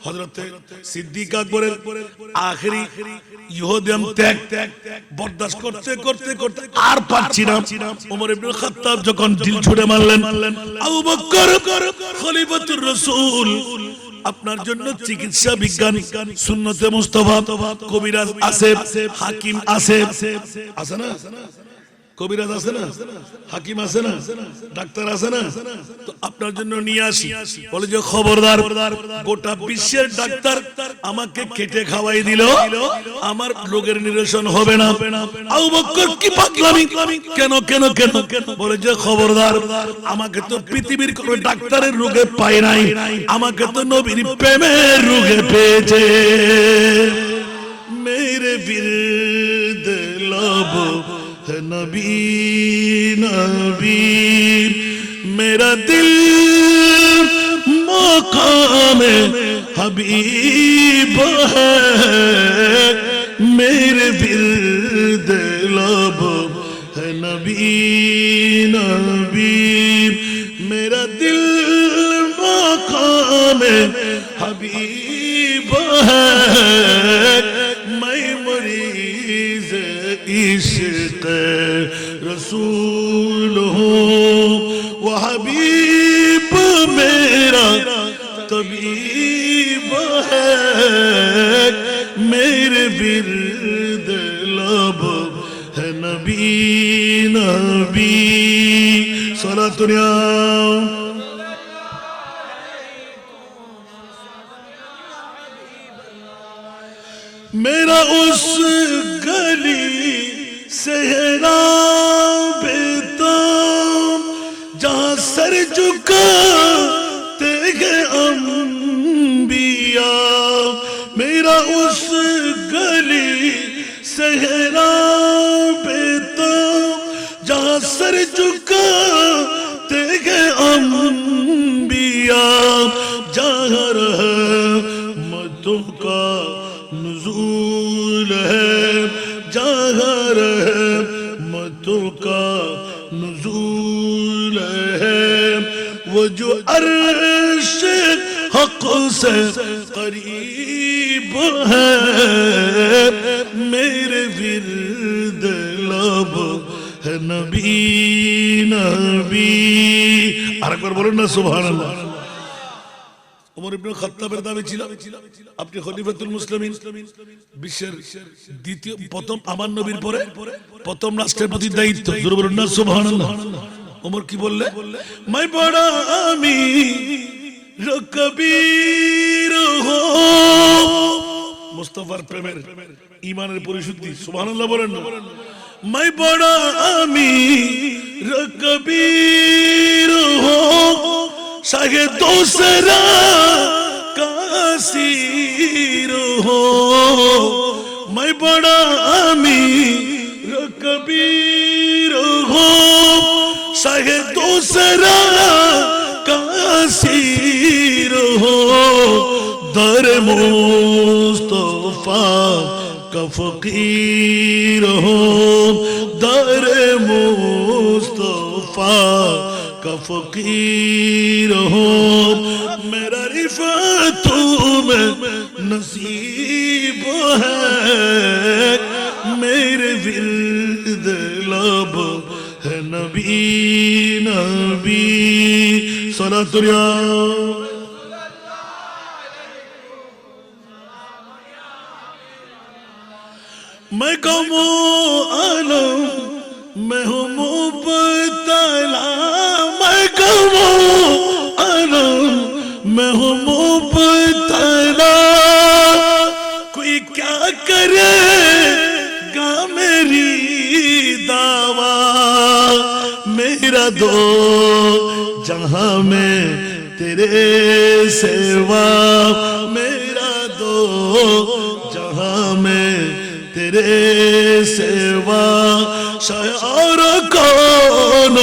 হযরতে সিদ্দিক আকবরের আখেরি ইহুদিয়াম ত্যাগ বরদাস্ত করতে করতে করতে আর পারছি না। ওমর ইবনে খাত্তাব যখন ঢিল ছুড়ে মারলেন, আবু বকর খলিফাতুর রাসূল আপনার জন্য চিকিৎসা বিজ্ঞান সুন্নতে মুস্তাফা কবিরাজ আছে, হাকিম আছে, আছে না? কবিরাজ আছে না, হাকিম আছে না, ডাক্তার আছে না? তো আপনার জন্য নিয়ে আসি। বলে যে খবরদার, গোটা বিশ্বের ডাক্তার আমাকে কেটে খাওয়াই দিল, আমার রোগের নিরসন হবে না। আবু বকর কি পাগলামি, কেন কেন কেন? বলে যে খবরদার, আমাকে তো পৃথিবীর কোন ডাক্তারের রোগে পায় নাই, আমাকে তো নবীর প্রেমের রোগে পেয়েছে। মেরে বিরদ लब है नबी नबी, मेरा दिल मकाम हबीब है, मेरे विरद लब है नबी नबी, मेरा दिल मकाम हबीब है, मैं मरीज इश्क़ रसूल हूँ, वो हबीब मेरा तबीब है, मेरे विरद लब है नबी नबी। सलातुनिया मेरा उस गली से है राबिता जहाँ सर झुकाते हैं अंबिया, मेरा उस गली से है राबिता जहाँ सर झुकाते हैं अंबिया, जहाँ रहमतों का नुज़ूल है, जहाँ रहमतों का नुज़ूल है, वो जो अर्श हक़ से करीब है, मेरे विरद लब है नबी नबी। আরেকবার বলুন না সুবহানাল্লাহ। ওমর ইবনে খাত্তাবের দাবি ছিল আপনি খলিফাতুল মুসলিমিন, বিশ্বের দ্বিতীয় প্রথম আমার নবীর পরে প্রথম রাষ্ট্রের প্রতি দায়িত্ব। জোরে বলুন না সুবহানাল্লাহ। ওমর কি বললে? मैं बड़ा अमीर कबीर हो, মুস্তাফার প্রেমের ঈমানের পরিশুদ্ধি। সুবহানাল্লাহ বলেন না। मैं बड़ा अमीर कबीर हो, शाहे दूसरा कासीर हो, मैं बड़ा अमीर कबीर हो, शाहे दूसरा कासीर हो, दर मुस्तफा का फकीर हो, दर मुस्तफा का फकीर हो, मेरा रिफ़अतों में नसीब है, मेरे विरद लब है नबी नबी। सलातुल्लाह मैं कमो आलम मैं हूँ मुबतला, मैं कमो आलम मैं हूँ मुबतला, कोई क्या करेगा मेरी दावा, मेरा दो जहां में तेरे सेवा, मेरा दो जहां में तेरे सेवा, शायर कौन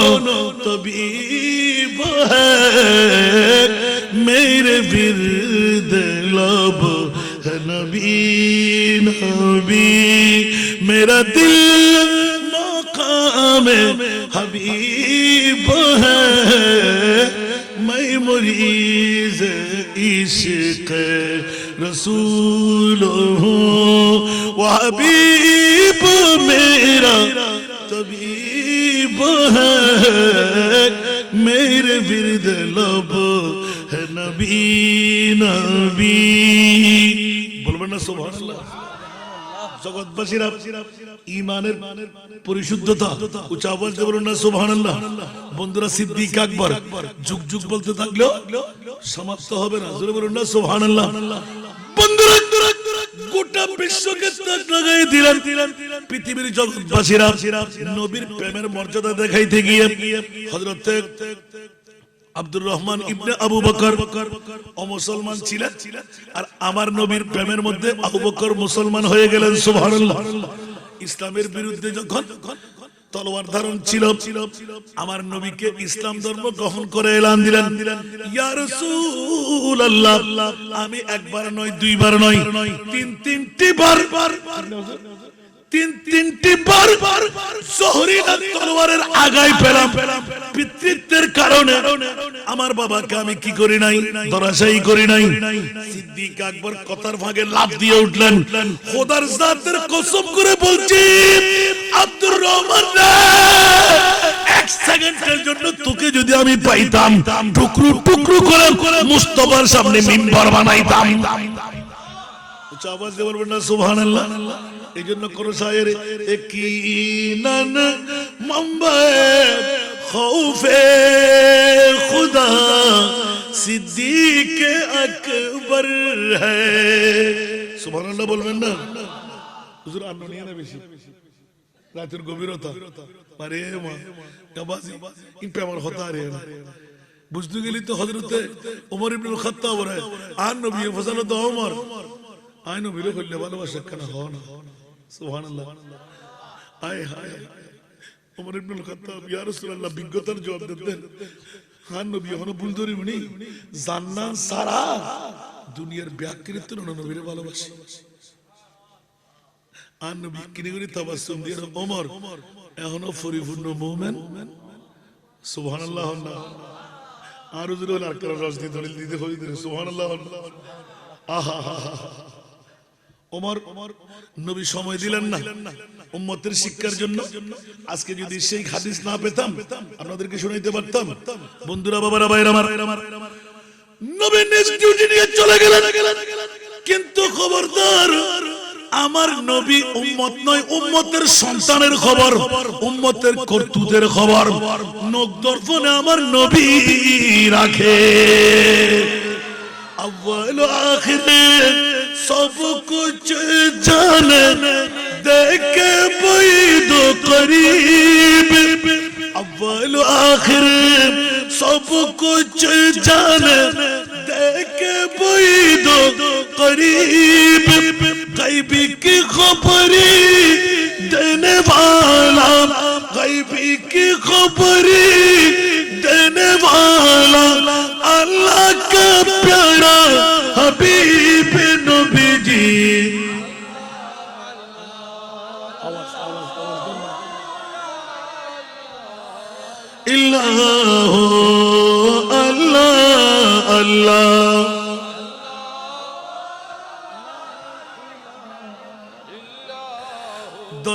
तबीब है, मेरे विरद लब है नबी नबी, मेरा दिल मकाम हबीब है, मैं मरीज इश्क रसूल हो वो हबीब मेरा तबीब है मेरे विरद लब है नबी नबी बोलবেন না সুবহানাল্লাহ জগৎবাসীরা ঈমানের পরিশুদ্ধতা উচ্চ আওয়াজ দিয়ে বলুন না সুবহানাল্লাহ বন্ধুরা সিদ্দিক আকবর যুগ যুগ বলতে থাকলো সমাপ্ত হবে না জোরে বলুন না সুবহানাল্লাহ বন্ধুরা গোটা বিশ্বকে তাক লাগাই দিলেন পৃথিবীর জগৎবাসীরা নবীর প্রেমের মর্যাদা দেখাইতে গিয়ে হযরত আব্দুর রহমান ইবনে আবু বকর অমুসলমান ছিলেন আর আমার নবীর প্রেমের মধ্যে আবু বকর মুসলমান হয়ে গেলেন সুবহানাল্লাহ ইসলামের বিরুদ্ধে যখন তলোয়ার ধারণ ছিল আমার নবীকে ইসলাম ধর্ম গ্রহণ করে এলান দিলেন ইয়া রাসূলুল্লাহ আমি একবার নয় দুইবার নয় তিনটি বার তিনটি বার জহরিনা তলোয়ারের আগায় পেলাম পিতৃত্বের কারণে আমার বাবাকে আমি কি করি নাই ধরাশায়ী করি নাই সিদ্দিক আকবর কথার ভাগে লাফ দিয়ে উঠলেন খোদার জাতের কসম করে বলছি আব্দুর রহমান এক সেকেন্ডের জন্য তোকে যদি আমি পাইতাম টুকরো টুকরো করে মুস্তাফার সামনে মিম্বার বানাইতাম উচ্চ আওয়াজ দিয়ে বলবেন না সুবহানাল্লাহ এই জন্য কোন শায়ের ইয়াকিনান মামবায়ে খৌফে খুদা সিদ্দিক আকবর হ্যায় সুবহানাল্লাহ বলবেন না হুজুর আন্ন নিয়ে না বেশি রাতের গভীরতা আরে মা গাবাজি ইন পে আমার হতা রে বুঝতে গেলি তো হযরতে ওমর ইবনে খাত্তাব রে আর নবী ফজলত ওমর আই নবী রে কইলে ভালোবাসা কেন হয় না সুবহানাল্লাহ আয় হায় ওমর ইবনে খাত্তাব ইয়া রাসূলুল্লাহ বিজ্ঞতার জবাব দেন হ্যাঁ নবী হলো ভুল ধরি উনি জান্নাত সারা দুনিয়ার ব্যাকৃত নবীর ভালোবাসে আর নবী কিনে করে তাবাসসুম দিয়ে ওমর এখনো পরিপূর্ণ মুমিন সুবহানাল্লাহ আর হুজুর আর কার রাজনীতি দলিল দিতে হই দিলে সুবহানাল্লাহ আহা ওমর নবী সময় দিলেন না উম্মতের শিক্ষার জন্য আজকে যদি সেই হাদিস না পেতাম আপনাদেরকে শোনাইতে পারতাম বন্ধুরা বাবারা ভাইরা আমার নবী নিজ ডিউটি নিয়ে চলে গেলেন কিন্তু খবরদার আমার নবী উম্মত নয় উম্মতের সন্তানের খবর উম্মতের করতুতের খবর নখ দর্পণে আমার নবী রাখে अव्वल आखिर सब कुछ जाने देखे बैद करीब अव्वल आखिर सब कुछ जाने देखे बैद करीब गैबी की खबरी देने वाला गैबी की खबरी देने वाला अल्लाह का प्यारा हबीब नबी जी अल्लाह अल्लाह अल्लाह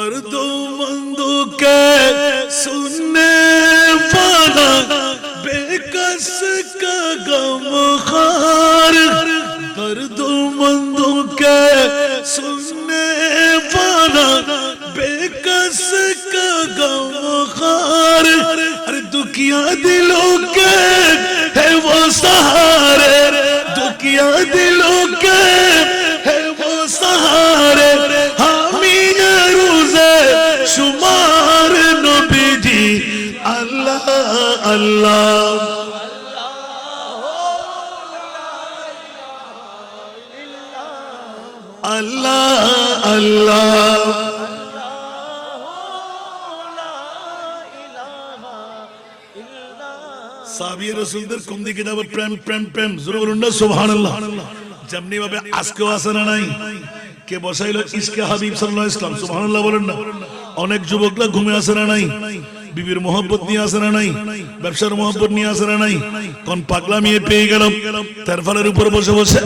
दर्दोमंदो के सुनने वाला बेकस का गमखार दर्दोमंदो के सुनने वाला बेकस का गमखार अरे दुखिया दिलों के है वो सहारे दुखिया दिलों के है वो सहारे शुमार नबी जी अल्लाह अल्लाह अल्लाह अल्लाह साबिर रसूलদের কোন দিকে যাবে প্রেম প্রেম প্রেম জোরে বলুন না সুবহানাল্লাহ যেমনি ভাবে আজকেও আছে না নাই কে বসাইলো ইশকে হাবিব সাল্লাল্লাহু আলাইহি ওয়াসাল্লাম সুবহানাল্লাহ বলেন না অনেক যুবকরা ঘুমে আসে না নাই বিবির মোহব্বত নিয়ে আসে না নাই, ব্যবসার মোহব্বত নিয়ে আসে না নাই, কোন পাগলা মেয়ে পেয়ে গেলাম, তার ফলের উপর বসে বসে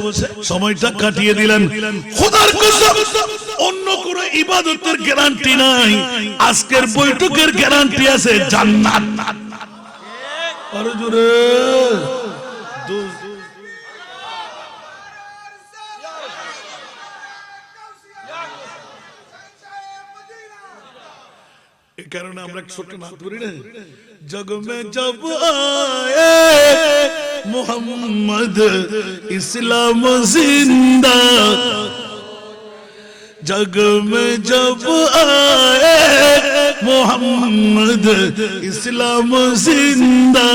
সময়টা কাটিয়ে দিলেন। খোদার কসম অন্য কোন ইবাদতের গ্যারান্টি নাই, আজকের বৈঠকের গ্যারান্টি আছে জান্নাত। আরে জোরে কারণে আমরা ছোট নাত করি না, জগ মে জব আয়ে মুহাম্মদ ইসলাম জিন্দা, जग में जब आए मोहम्मद इस्लाम जिंदा,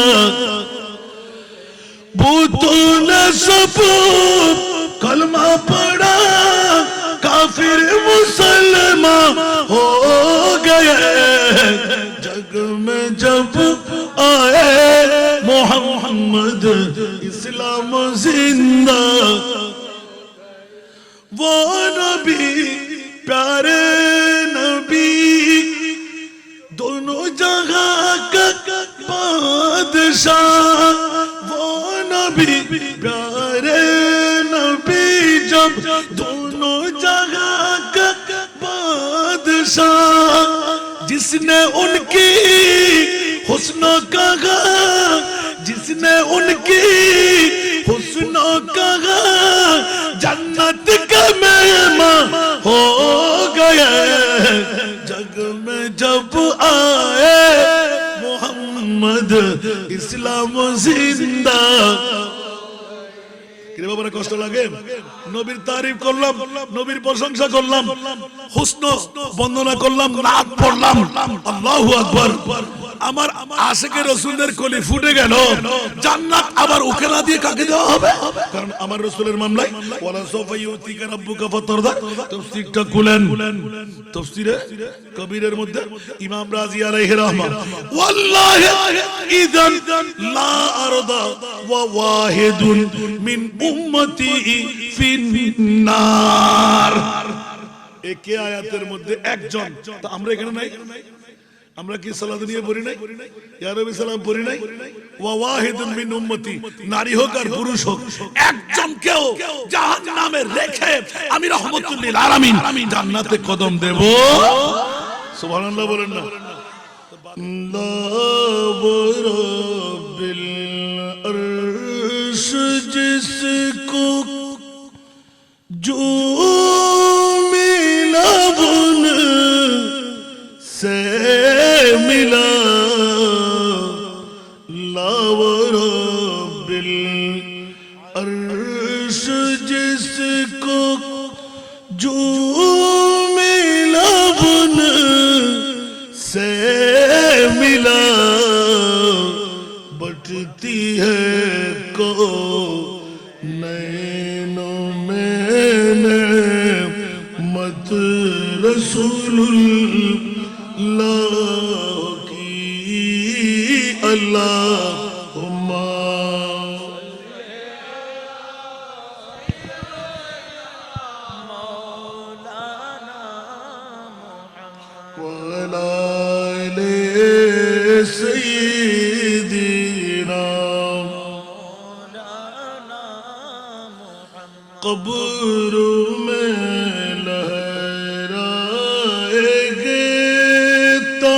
बूतों ने सब कलमा पढ़ा, काफिर मुसलमान हो गए। जग में जब आए मोहम्मद इस्लाम जिंदा, वो नबी प्यारे नबी दोनों जगह का बादशाह, वो नबी प्यारे नबी जब दोनों जगह का बादशाह, जिसने उनकी हुस्नों कहा, जिसने उनकी हुस्नों कहा, जन्नत का मेहमान हो गया। जग में जब आए मोहम्मद इस्लाम जिंदा। কিরে বাবারা কষ্ট লাগে? নবীর তারিফ করলাম, নবীর প্রশংসা করলাম, হুসন বন্দনা করলাম, নাত পড়লাম, আল্লাহু আকবার। আমার আশিকের রাসূলের কলি ফুটে গেল, জান্নাত আবার ওকে না দিয়ে কাকে দেওয়া হবে? কারণ আমার রাসূলের মামলায় ওয়ালা সাফা ইউতিকা রাব্বুকা ফাতারদা, তাফসীরটা খুলেন, তাফসীরে কবিরের মধ্যে ইমাম রাজি আলাইহি রাহমাহ, ওয়াল্লাহি ইযান লা আরদা ওয়া ওয়াহিদুন মিন উম্মতি ফিন্নার। একে আয়াতের মধ্যে একজন, তো আমরা এখানে নাই, আমরা কি সালাত নিয়ে পড়ি নাই, ইয়া রাব্বি সালাম পড়ি নাই? ওয়া ওয়াহিদুন মিন উম্মতি, নারী হোক আর পুরুষ হোক, একজনকেও জাহান্নামে রেখে আমি রাহমাতুল লিল আলামিন জান্নাতে কদম দেব। সুবহানাল্লাহ বলেন না? আল্লাহু রাব্বিল আরশ जिसको जो मिला बुन से मिला, लावरबिल अर्श जिसको जो मिला बुन से मिला, बटती है को नैनों में मत रसूलुल्लाह की अल्लाहुम्मा मौलाना मुहम्मद वअला आले सय्यिदिना कब्र में लहराएंगे तो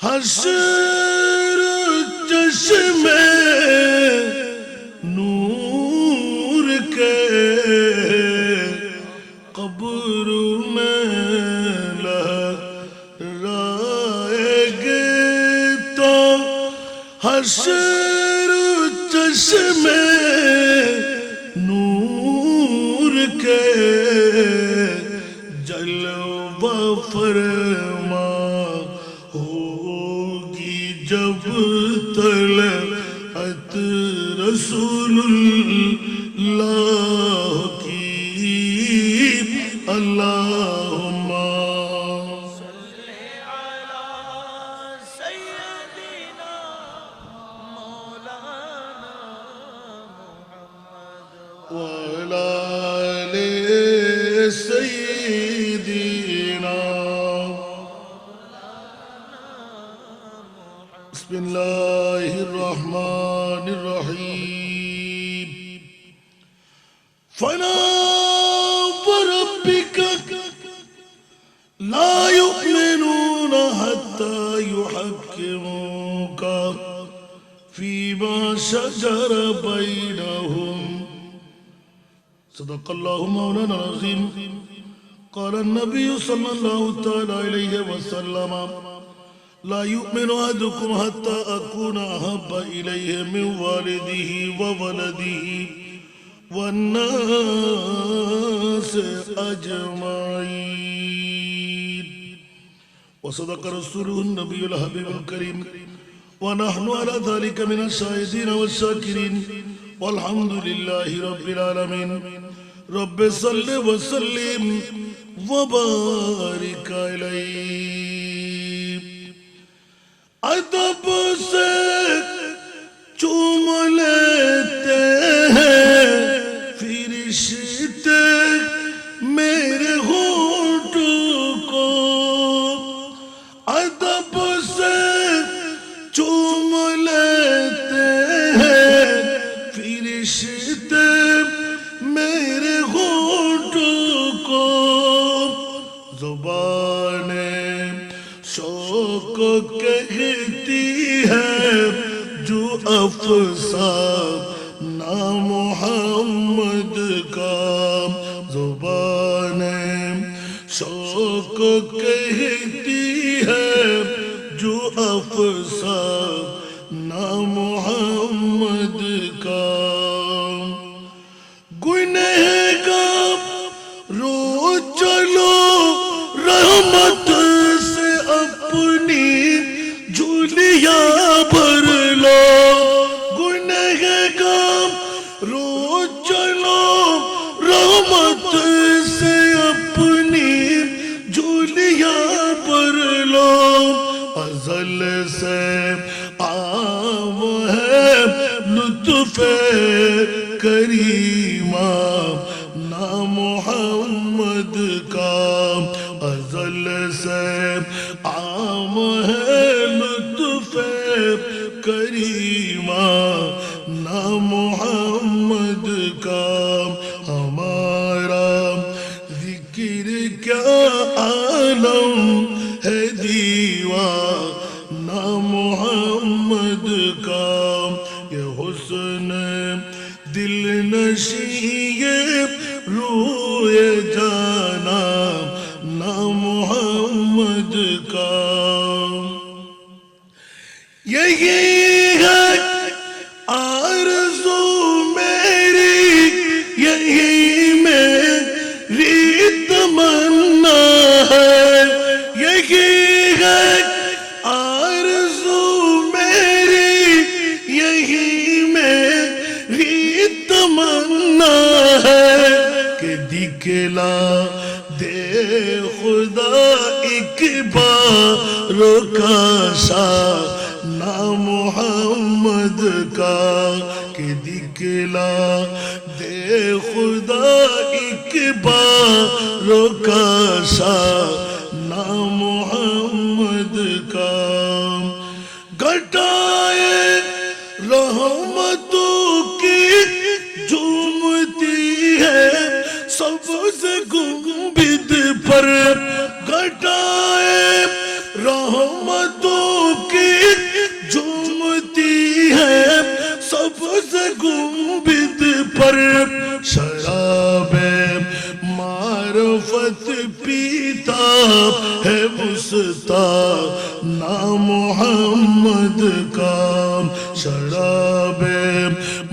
हश्र चश्मे नूर के, कब्र में लहराएंगे तो हश्र चश्मे नूर के, जलवा फरमा होगी जब तलअत रसूलुल्लाह की अल्लाहुम्मा सल्ली अला सय्यिदिना मौलाना मुहम्मद वअला आले सय्यिदिना فلا وربك لا يؤمنون حتى يحكموك فيما شجر بينهم صدق الله مولانا العظيم قال النبي صلى الله تعالى عليه وسلم لا يؤمن أحدكم حتى أكون أحب إليه من والده وولده والناس أجمعين وصدق رسوله النبي الحبيب الكريم ونحن على ذلك من الشاهدين والشاكرين والحمد لله رب العالمين رب صل وسلم وبارك عليه ادب سے چوم لیتے ہیں فرشتے میرے ہونٹ کو ادب سے چوم لیتے ہیں فرشتے میرے ہونٹ کو زبان شوق کہتی ہے جو افسانہ محمد کا زبان شوق کہتی ہے جو افسانہ محمد کا گنہگار رو چلو رحمت سے اپنی جھولیاں بھر لو گنہگار رو چلو رحمت سے اپنی جھولیاں بھر لو ازل سے عام ہے لطف کریمہ نا محمد کا ازل سے عام ہے لطف کریمہ نا محمد کا ہمارا ذکر کیا عالم ہے دیوانہ محمد کا یہ حسن دل نشی روئے جانا نا محمد کا یہی ہے آرزو میری یہی میری تمنا ہے یہی ہے آرزو میری یہی میری تمنا ہے کہ دکھلا دے خدا ایک بار کا شانہ محمد کا کہ دکھلا دے خدا ایک بار کا شانہ محمد کا گھٹائے رحمتوں کی جھومتی ہے سب سے گنبد پر گھٹائے رحمتوں کی جھومتی ہے سب سے گنبد پر شراب معرفت پیتا ہے مستانہ محمد کا شراب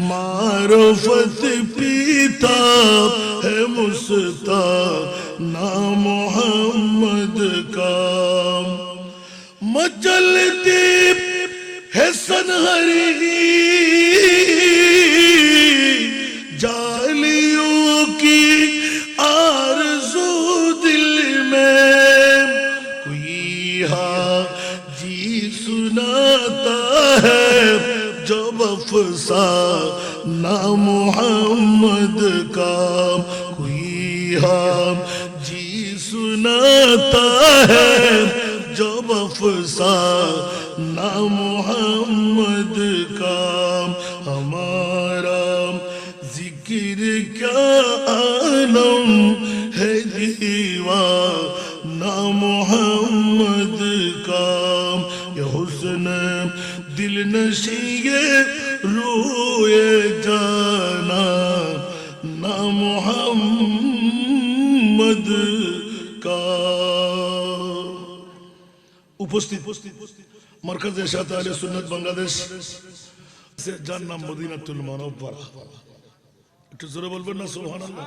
معرفت پیتا ہے مستانہ محمد کا مچلتی ہے سنہری جالیوں کی آرزو دل میں کوئی حاجی سناتا ہے جب افسانہ محمد کا کوئی حاجی سناتا ہے جب افسانہ محمد کا ہمارا ذکر کیا आलम है दीवाना मोहम्मद का, ये हुस्न दिल नशी ये रोए जाना ना मोहम्मद का। উপস্থিত মারকাজ ইরশাদ আহলে সুন্নাত বাংলাদেশ, যার নাম মদিনাতুল মুনাওয়ারা। একটু জোরে বলবেন না সুবহানাল্লাহ।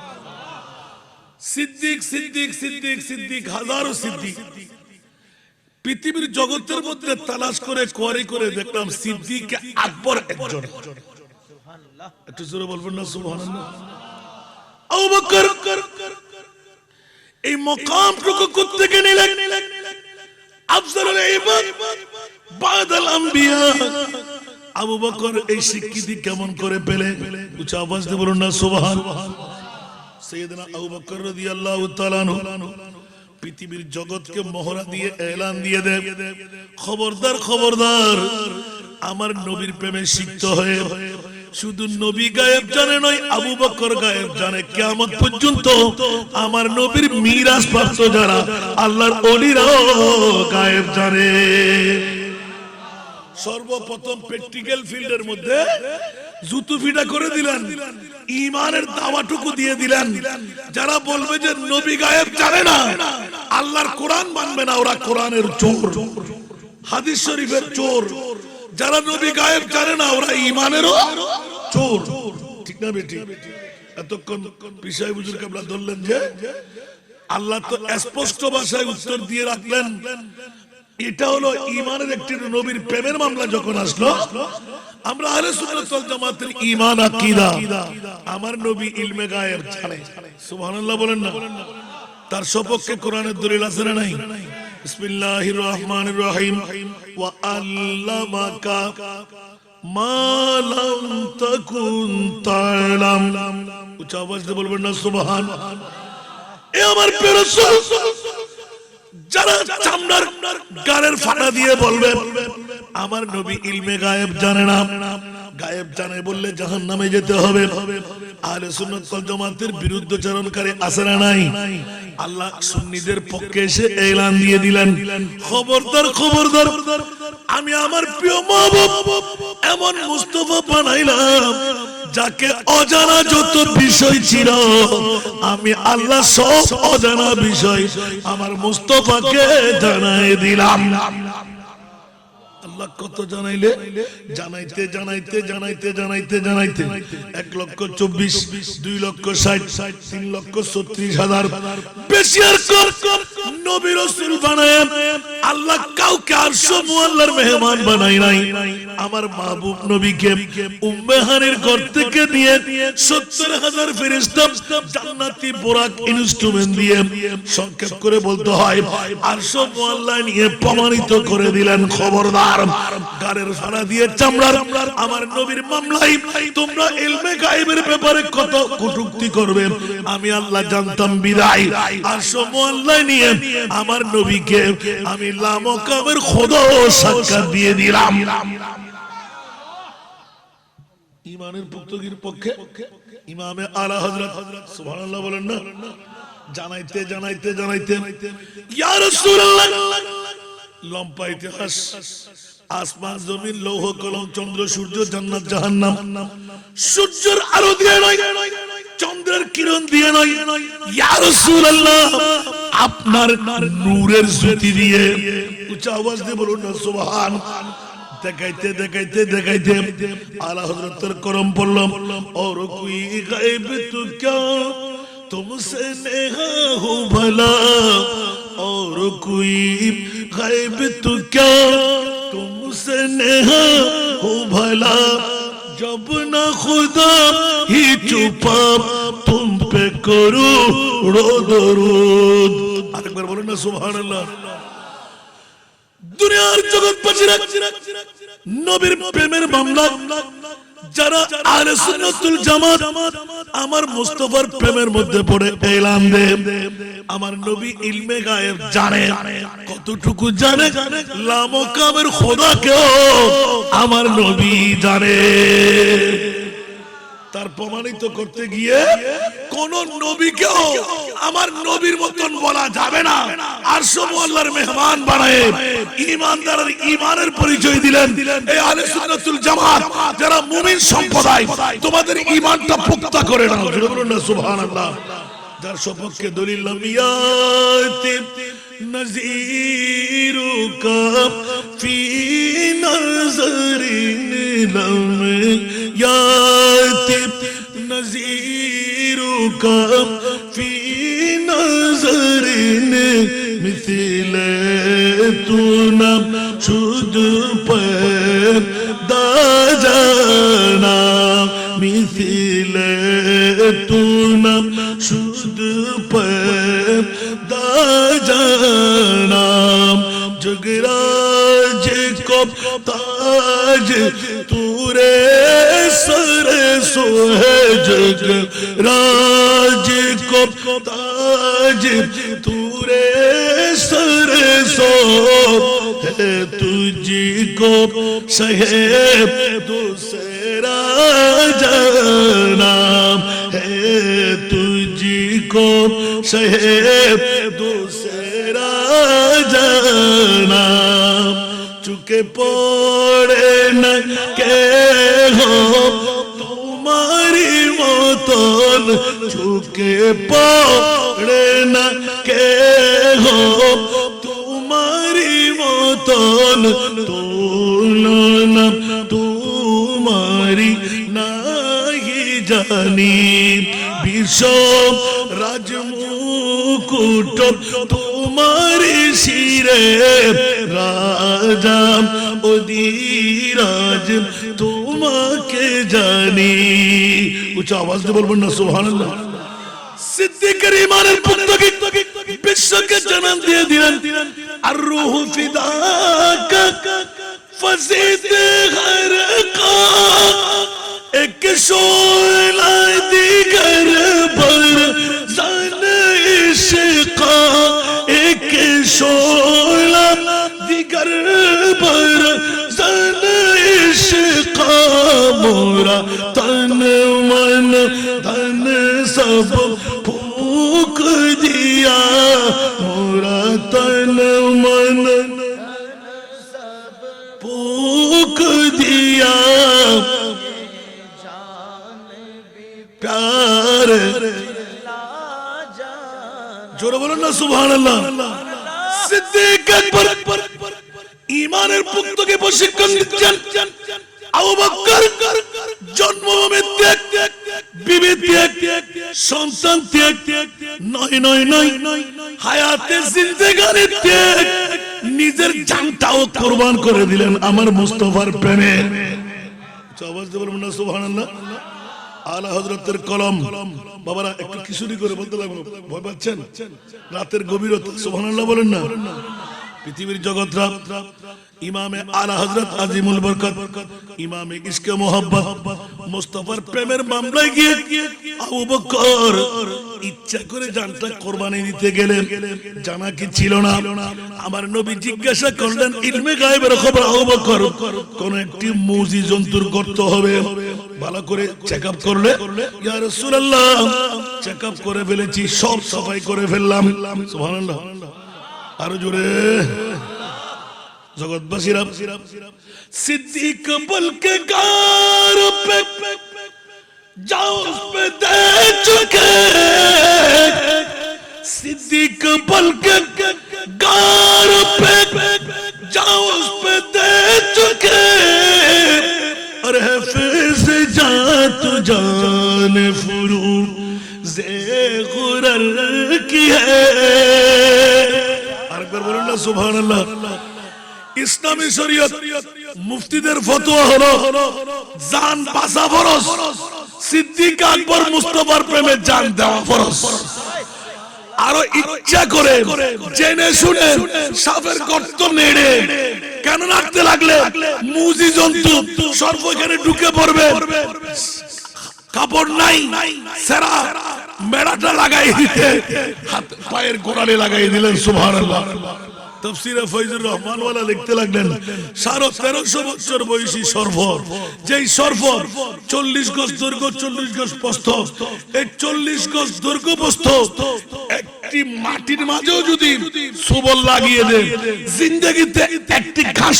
সিদ্দিক সিদ্দিক সিদ্দিক সিদ্দিক, হাজারো সিদ্দিক পৃথিবীর জগতের মধ্যে তালাশ করে কোয়ারি করে দেখলাম সিদ্দিক আকবর একজন। একটু জোরে বলবেন না সুবহানাল্লাহ। আবু বকর এই মাকামটুকু করতে গেলেন আফজালুল ইবাদ বাদাল আম্বিয়া। আবু বকর এই স্বীকৃতি কেমন করে পেলে? উচ্চ আওয়াজ দিয়ে বলুন না সুবহানাল্লাহ। সাইয়েদনা আবু বকর রাদিয়াল্লাহু তাআলা আনহু পৃথিবীর জগৎকে মহড়া দিয়ে এলান দিয়ে দেন, খবরদার খবরদার, আমার নবীর প্রেমে সিক্ত হয়ে শুধু নবী গায়েব জানে নয়, আবু বকর গায়েব জানে। কিয়ামত পর্যন্ত আমার নবীর মিরাজ প্রাপ্ত যারা আল্লাহর ওলিরাও গায়েব জানে। সর্বপ্রথম প্র্যাকটিক্যাল ফিল্ডের মধ্যে জুতো ফিটা করে দিলেন, ঈমানের দাওয়াটুকু দিয়ে দিলেন। যারা বলবে যে নবী গায়েব জানে না, আল্লাহর কোরআন মানবে না, ওরা কোরআনের চোর, হাদিস শরীফের চোর। যারা নবী গায়েব জানে না, ওরা ঈমানেরও চোর। ঠিক না বেটি? এতক্ষণ পিসাই হুজুর কেবলা ধরলেন যে আল্লাহ তো স্পষ্ট ভাষায় উত্তর দিয়ে রাখলেন। এটা হলো ঈমানের একটি নবীর প্রেমের মামলা যখন আসলো, আমরা আহলে সুন্নাত ওয়াল জামাতের ঈমান আকীদা, আমার নবী ইলমে গায়েব জানে। সুবহানাল্লাহ বলেন না। তার সপক্ষে কোরআনের দলিল আছে না নাই? বিসমিল্লাহির রহমানির রহিম, ওয়া আল্লামাকা মা লাম তাকুন তা'লাম। উচ্চ আওয়াজ দিয়ে বলবেন না সুবহানাল্লাহ। এ আমার প্রিয় রাসূল, যারা চামড়ার গাড়ের ফাটা দিয়ে বলবে আমার নবী ইলমে গায়েব জানে না, গায়েব জানে বললে জাহান্নামে যেতে হবে, আহলে সুন্নাত ওয়াল জামাতের বিরুদ্ধচারণকারী আছে না নাই? আল্লাহ সুন্নিদের পক্ষে এসে এলান দিয়ে দিলেন, খবরদার খবরদার, আমি আমার প্রিয় মাহবুব এমন মুস্তাফা বানাইলাম যাকে অজানা যত বিষয় ছিল আমি আল্লাহ সব অজানা বিষয় আমার মুস্তাফাকে জানাই দিলাম। আল্লাহ কত জানাইলে, জানাইতে জানাইতে জানাইতে জানাইতে জানাইতে 1,24,000, 2,60,000, 3,36,000 বেশি আর কম নবী রাসূল বানায় আল্লাহ কাউকে আরশ মুআল্লার মেহমান বানাই নাই। আমার মাহবুব নবীকে উম্মে হানির ঘর থেকে নিয়ে 70,000 ফেরেশতা জান্নাতি বোরাক ইনস্ট্রুমেন্ট দিয়ে, সংক্ষেপ করে বলতে হয়, আরশ মুআল্লা নিয়ে প্রমাণিত করে দিলেন, খবরদার গারের ফাড়া দিয়ে চামড়ার আমার নবীর মামলায় তোমরা ইলমে গায়েবের ব্যাপারে কত কটূক্তি করবে আমি আল্লাহ জানতাম বিদায় আরশ মুআল্লা নিয়ে আমার নবীকে আমি লামকামের খোদা সাক্ষাৎ দিয়ে দিলাম। ঈমানের পুক্তগির পক্ষে ইমামে আলা হযরত সুবহানাল্লাহ বলেন না, জানাইতে জানাইতে জানাইতে ইয়া রাসূলুল্লাহ, লম্বা ইতিহাস, আসমান জমিন লৌহ কলম চন্দ্র সূর্য জান্নাত জাহান্নাম, সূর্যের আলো দিয়ে নয়, চন্দ্রের কিরণ দিয়ে নয়, ইয়া রাসূলুল্লাহ আপনার নূরের জ্যোতি দিয়ে, উচ্চ আওয়াজ দিয়ে বলুন না সুবহানাল্লাহ। দেখাইতে দেখাইতে দেখাইতে আলা হযরতের করম পড়লাম, और कोई गायब तो क्या तुमसे नेहा हो भला, और कोई गायब तो क्या तुमसे नेहा हो भला, जब ना खुदा ही छुपा तुम पे करो दरूद। আরেকবার বলুন না সুবহানাল্লাহ। দুনিয়ার জগৎবাসীরা নবীর প্রেমের মামলা যারা আহলে সুন্নাতুল জামাত আমার মুস্তাফার প্রেমের মধ্যে পড়ে এলান দেন, আমার নবী ইলমে গায়েব জানে, কতটুকু জানে, লামকামের খোদাকেও আমার নবী জানে। তার প্রমাণিত করতে গিয়ে কোন নবীকেও আমার নবীর মতন বলা যাবে না। আরশ আল্লাহর মেহমান বানায় ঈমানদারের ঈমানের পরিচয় দিলেন। এই আহলে সুন্নাতুল জামাত যারা মুমিন সম্প্রদায়, তোমাদের ঈমানটা পুক্তা করে নাও। বলুন না সুবহানাল্লাহ। যার সপক্ষে দলিল লামিয়াতি নযীরুকা ফি নজরিন লাম ইয়াতি নযীরুকা ফি নজরিন মিথলে তু না শুধ পয়দা জানা মিথলে তু না শুধ পয়দা জানা जगराज को ताज तूरे सर सोहे जगराज को ताज तूरे सर सो है तुझको सहे दूसरा जाना है तुझको सहे दूसरा जाना चुके पड़े न के हो तुम्हारी मतन चुके पड़े न के हो तुम्हारी मतन तुलना तुम्हारी नहीं जानी विश्व राजमुकुट तुम्हारी सिरे राजा अधिराज तुम्हाके जानी। उच्च आवाज से बोलबो ना सुभानअल्लाह। सिद्दीक़ ईमाনের পুত্রকে বিশ্বকে জানান দিয়ে দিলেন আর রূহ ফিদাকা ফজিদ গরকা एक शोला दिगर पर जन इश्क़ा एक शोला दिगर पर जन इश्क़ा मोरा तन मन धन सब फूक दिया मोरा तन मन फूक दिया प्यार जोरे बोलो ना सुभानअल्लाह। सिद्दीक़ আকবর ঈমানের পুত্রকে প্রশিক্ষণ দিচ্ছেন। আবু বকর জন্মভূমি ত্যাগ, বিবি ত্যাগ, সন্তান ত্যাগ, নয় হায়াতে জিন্দেগানি ত্যাগ, নিজের জানটাও কুরবান করে দিলেন আমার মুস্তাফার প্রেমে। আওয়াজ দিয়ে বলুন না সুবহানাল্লাহ। আলা হযরতের কলম বাবারা একটু কিশোরী করে বলতে লাগলো, ভয় পাচ্ছেন? রাতের গভীরতা সুবহানাল্লাহ বলেন না। পৃথিবীর জগৎরা ইমামে আলা হযরত আজিমুল বরকত ইমামে ইশকে মোহাব্বত মুস্তাফার প্রেমের মামলায় গিয়ে আবু বকর ইচ্ছা করে জানটা কুরবানি দিতে গেলেন। জানা কি ছিল না। আমার নবী জিজ্ঞাসা করলেন ইলমে গায়েবের খবর আবু বকর, কোন একটি মুজি জন্তুর গর্ত হবে, ভালো করে চেকআপ করলে ইয়া রাসূলুল্লাহ চেকআপ করে ফেলেছি, সব সাফাই করে ফেললাম। সুবহানাল্লাহ। আরো জোরে জগৎবাসীরা। সিদ্দিক বলকে গার पे जाओ उस पे दे चुके, सिद्दीक बलके गार पे जाओ उस पे दे चुके, और हफीज जा तू जान फुरूज़े गुरर की है। আরেকবার বলুন না সুবহানাল্লাহ। ইসলামী শরীয়ত মুফতিদের ফতোয়া হলো জান বাঁচা ফরজ, সিদ্দিক আকবর মুস্তাফার প্রেমে জান দেওয়া ফরজ। আরো ইচ্ছা করে জেনে শুনে সাপের গর্ত নেড়ে কেন রাখতে লাগলে? মুজি জন্তু সর্প এখানে ঢুকে পড়বে, কাপড় নাই, সেরা মেড়াটা লাগাই দিতে হাত পায়ের গোড়ালে লাগাই দিলেন। সুবহানাল্লাহ। তাফসীরে ফয়জুর রহমান ওয়ালা লিখতে লাগলেন 1350 বছর বয়সী সর্প, যেই সর্প 40 গজ দৈর্ঘ্য 40 গজ প্রস্থ, এই 40 গজ দৈর্ঘ্য প্রস্থ একটি মাটির মাঝেও যদি সবল লাগিয়ে দেন জিন্দেগিতে একটি ঘাস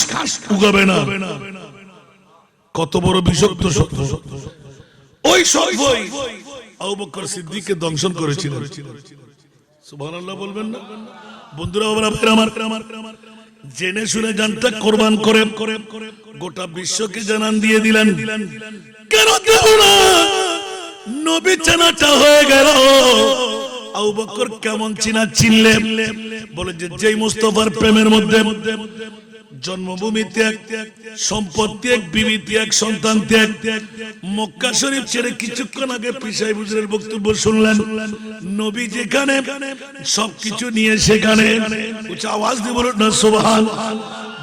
উগাবে না। কত বড় বিষাক্ত সর্প! ওই সর্পই আবু বকর সিদ্দিককে দংশন করেছিলেন। সুবহানাল্লাহ বলবেন না? বন্ধুরা আমার জেনে শুনে জানটা কোরবান করে গোটা বিশ্বকে জানান দিয়ে দিলেন। কেন দেব না? নবী চেনাটা হয়ে গেল। আবু বকর কেমন চিনলেন? বলে যে যেই মুস্তাফার প্রেমের মধ্যে জন্মভূমি ত্যাগ, সম্পত্তি এক, বিবি ত্যাগ, সন্তান ত্যাগ, মক্কা শরীফ ছেড়ে কিছুক্ষণ আগে পিসাই হুজুরের বক্তব্য শুনলেন। নবী যেখানে সবকিছু নিয়ে সেখানে উচ্চ আওয়াজ দিয়ে বলুন না সুবহানাল্লাহ।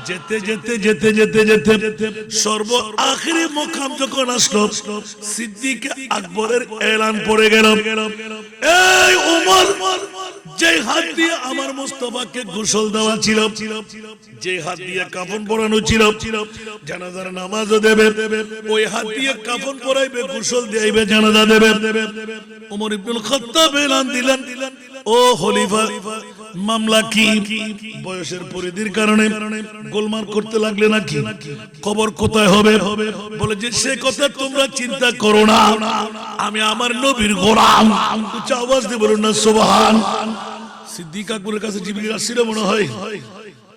যেতে যেতে যেতে যেতে যেতে সর্ব আখিরি মুকাম যখন আসলো, সিদ্দিক আকবরের এলান পড়ে গেল, এই ওমর, যে হাত দিয়ে আমার মুস্তাফাকে গোসল দেওয়া ছিল, যে হাত দিয়ে কাফন পরানো ছিল, জানাজার নামাজও দেবে, ওই হাত দিয়ে কাফন পরাইবে, গোসল দিয়াইবে, জানাজা দেবে। ওমর ইবনুল খাত্তাব এলান দিলেন, ও খলিফা, মামলা কি? বয়সের পরিধির কারণে গোলমাল করতে লাগলে নাকি? খবর কোথায় হবে? বলে যে সে কথা তোমরা চিন্তা করো না, আমি আমার নবীর গোলাম। উচ্চ আওয়াজ দিয়ে বলুন না সুবহানাল্লাহ। সিদ্দিক আকবরের কাছে জিবরিল আসছিল মনে হয়,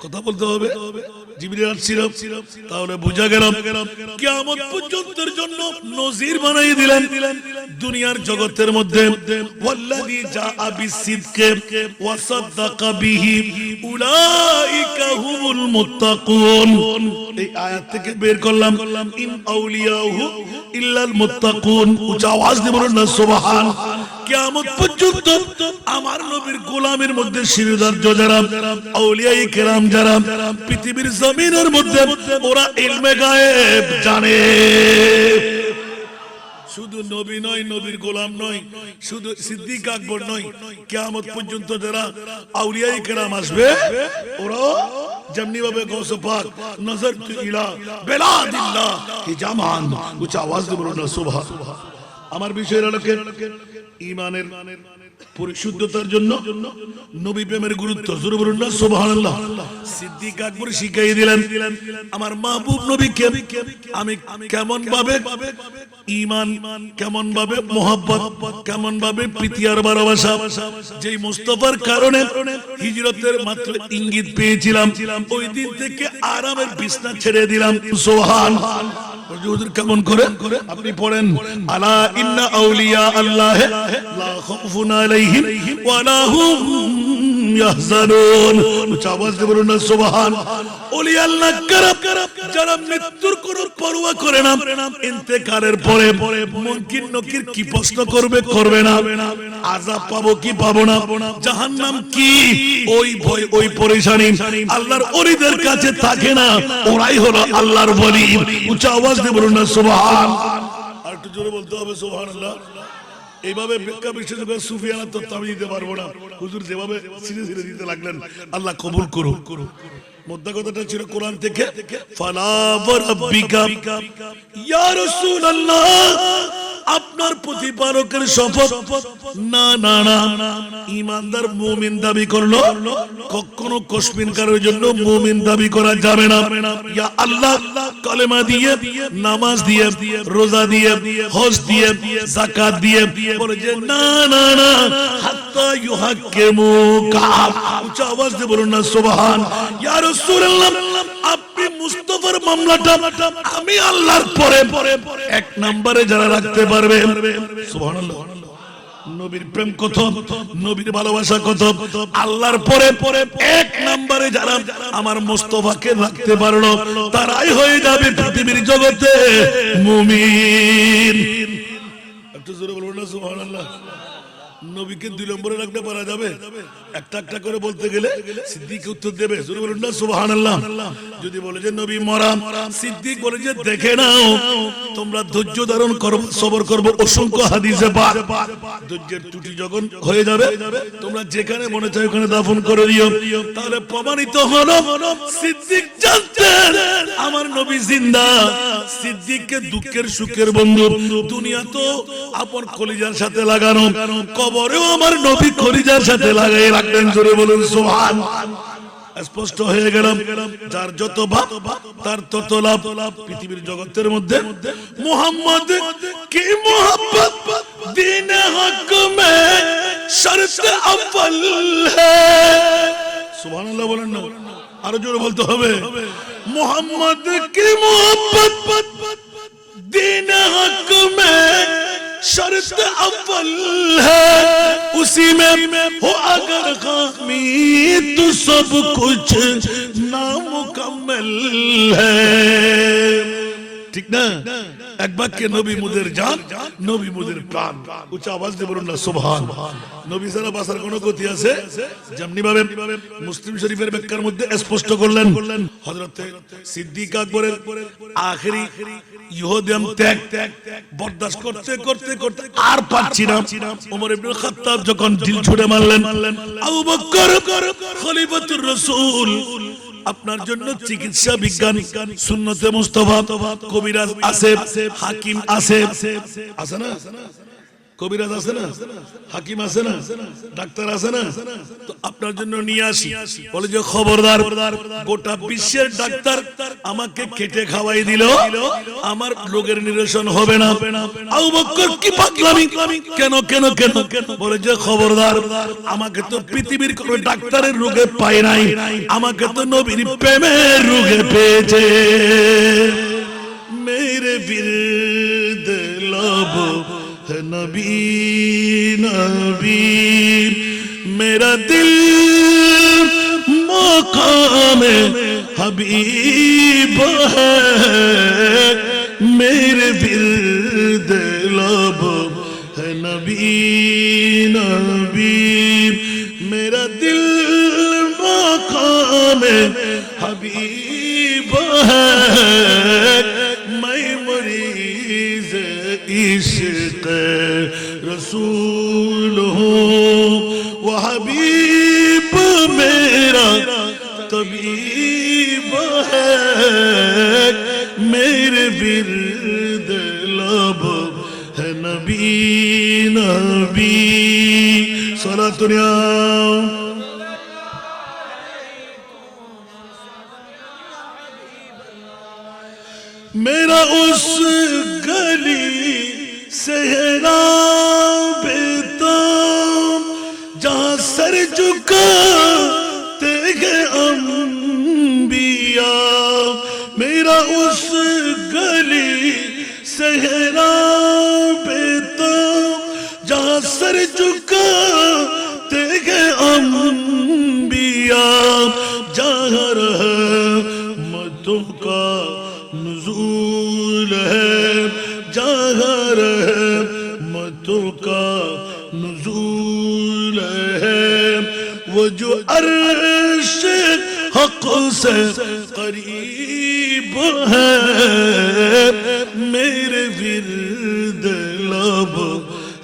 কথা বলতে হবে। জিবরিল আসছিল, তাহলে বোঝা গেল কিয়ামত পর্যন্তের জন্য নজির বানাই দিলেন দুনিয়ার জগতের মধ্যে। ওয়াল্লাযী জাআ বিসিদকি ওয়া সাদ্দাকা বিহি উলাইকা হুমুল মুত্তাকুন। এই আয়াত থেকে বের করলাম ইন আউলিয়াহু ইল্লাল মুত্তাকুন। উচ্চ আওয়াজ দিয়ে বলুন না সুবহানাল্লাহ। কিয়ামত পর্যন্ত আমার নবীর গোলামের মধ্যে শিরদার্য যারা, আউলিয়ায়ে কেরাম যারা, পৃথিবীর জমিনের মধ্যে ওরা ইলমে গায়েব জানে। শুধু নবী নয়, নবীর গোলাম নয়, শুধু সিদ্দিক আকবর নয়, কিয়ামত পর্যন্ত যারা আউলিয়ায়ে কেরাম আসবে ওরা যেমনি ভাবে গৌসে পাক নজরতু ইলা বেলাদিল্লাহ কি জামান। উচ্চ আওয়াজ দিয়ে বলুন না সুবহানাল্লাহ। আমার বিষয় হলো ঈমানের পরিশুদ্ধতার জন্য নবী প্রেমের গুরুত্ব। জোরে বলুন না সুবহানাল্লাহ। সিদ্দিক আকবর শিখিয়ে দিলেন আমার মাহবুব নবীকে আমি কেমন ভাবে ঈমান, কেমন ভাবে মোহাব্বত, কেমন ভাবে প্রীতি আর ভালোবাসা, যেই মুস্তাফার কারণে হিজরতের মাত্র ইঙ্গিত পেয়েছিলাম, ওই দিন থেকে আরামের বিছনা ছেড়ে দিলাম। সুবহানাল্লাহ। হুজুর কেমন করে আপনি পড়েন, আলা ইন্না আউলিয়া আল্লাহ লা খাউফুন আলাইহিম ওয়া লা হুম ইয়াহজানুন। আওয়াজ দিয়ে বলুন না সুবহানাল্লাহ। ওলিয়া আল্লাহ যারা মৃত্যুর কোনো পরোয়া করে না, ইন্তেকালের পরে মুনকির নকির কি প্রশ্ন করবে, করবে না, আযাব পাবো কি পাবো না, জাহান্নাম কি, ওই ভয় ওই পরেশানি আল্লাহর ওলিদের কাছে থাকে না। ওরাই হলো আল্লাহর ওলি। উচ্চ আওয়াজ দিয়ে বলুন না সুবহানাল্লাহ। আর একটু জোরে বলতে হবে সুবহানাল্লাহ। এইভাবে ব্যাখ্যা বিশ্লেষণ সুফিয়ানা তো আমি দিতে পারবো না। হুজুর যেভাবে সিরে সিরে দিতে লাগলেন, আল্লাহ কবুল করুন। মুদ্রা কথাটা ছিল কোরআন থেকে, ফালা ওয়া রাব্বিকা ইয়া রাসূলুল্লাহ, আপনার প্রতিপালকের শপথ। না না না, ঈমানদার মুমিন দাবি করলো কখনো কসমিন কারোর জন্য মুমিন দাবি করা যাবে না। ইয়া আল্লাহ কালেমা দিয়ে, নামাজ দিয়ে, রোজা দিয়ে, হজ দিয়ে, যাকাত দিয়ে বলে যে না না না, হাত্তা ইউহাক্কিমুকা। উচ্চ আওয়াজ দিয়ে বলুন না সুবহানাল্লাহ। ইয়া রাসূলুল্লাহ, আপনি মুস্তাফার মামলাটা আমি আল্লাহর পরে এক নম্বরে যারা রাখতে পারবে, সুবহানাল্লাহ। নবীর প্রেম কত, নবীর ভালোবাসা কত, আল্লাহর পরে এক নম্বরে যারা আমার মুস্তাফাকে রাখতে পারলো, তারাই হয়ে যাবে পৃথিবীর জগতে মুমিন। একটু জোরে বলুন না সুবহানাল্লাহ। নবীকে 2 নম্বরে রাখতে পারা যাবে? একটা একটা করে বলতে গেলে সিদ্দিক উত্তর দেবে, জোরে বলুন না সুবহানাল্লাহ। যদি বলে যে নবী মরা, সিদ্দিক বলে যে দেখে নাও, তোমরা ধৈর্য ধারণ করো, সবর করবো। অসংখ্য হাদিসে পাক ধৈর্যের ত্রুটি যখন হয়ে যাবে তোমরা যেখানে মনে চায় ওখানে দাফন করে দিও। তাহলে প্রমাণিত হলো সিদ্দিক জানতেন আমার নবী জিন্দা। সিদ্দিককে দুঃখের সুখের বন্ধু, দুনিয়া তো আপন কলিজার সাথে লাগানো, কবরেও আমার নবী কলিজার সাথে লাগাই রাখবেন। জোরে বলুন সুবহানাল্লাহ। স্পষ্ট হয়ে গেলাম, যার যত ভাব তার তত লাভ। পৃথিবীর জগতের মধ্যে মুহাম্মদ কি মোহাব্বত দিন হক মে শর্ত আউয়াল হ্যায়। সুবহানাল্লাহ বলেন না, আরো জোরে বলতে হবে। মুহাম্মদ কি মোহাব্বত दीन हक में शर्त अव्वल है, उसी में हो अगर खामी तो सब कुछ नामुकम्मल है। ठीक ना? এক বাক্যে নবী মুদের জান, নবী মুদের প্রাণ। উচ্চ আওয়াজ দিয়ে বলুন না সুবহানাল্লাহ। নবী ছাড়া বাঁচার কোনো গতি আছে? যেমনি ভাবে মুসলিম শরীফের ব্যাখ্যার মধ্যে স্পষ্ট করলেন হযরতে সিদ্দিক আকবরের আখেরি ইহুদিয়াম ত্যাগ বরদাস্ত করতে করতে করতে আর পারছি না। ওমর ইবনে খাত্তাব যখন ঢিল ছুড়ে মারলেন, আবু বকর খলিফাতুর রাসূল আপনার জন্য চিকিৎসা বিজ্ঞান সুন্নতে মুস্তাফা কবিরাজ আছে, হাকিম আছে, আছে না? কবিরাজ আছে না, হাকিম আছে না, ডাক্তার আছে না? তো আপনার জন্য নিয়ে আসি। বলে যে খবরদার, গোটা বিশ্বের ডাক্তার আমাকে কেটে খাওয়াই দিল, আমার রোগের নিরসন হবে না। আবু বকর কি পাগলামি, কেন কেন কেন? বলে যে খবরদার, আমাকে তো পৃথিবীর কোন ডাক্তারের রোগে পায় নাই, আমাকে তো নবীর প্রেমের রোগে পেয়েছে। মেরে বিরদ लब है नबी नबी, मेरा दिल मकाम हबीब है, मेरे बिरद लब है नबी नबी, मेरा दिल मकाम हबीब है, मैं मरीज इश्क रसूल हूँ, वो हबीब मेरा तबीब है, मेरे बिरद लब है नबी नबी। सलातुनिया मेरा उस गली से है राबिता जहाँ सर झुकाते हैं अंबिया, मेरा उस गली से है राबिता जहाँ सर झुकाते हैं अंबिया, जहाँ रहमतों का नुज़ूल है, जहाँ रहमतों का नुज़ूल है, वो जो अर्श हक़ से करीब है, मेरे विरद लब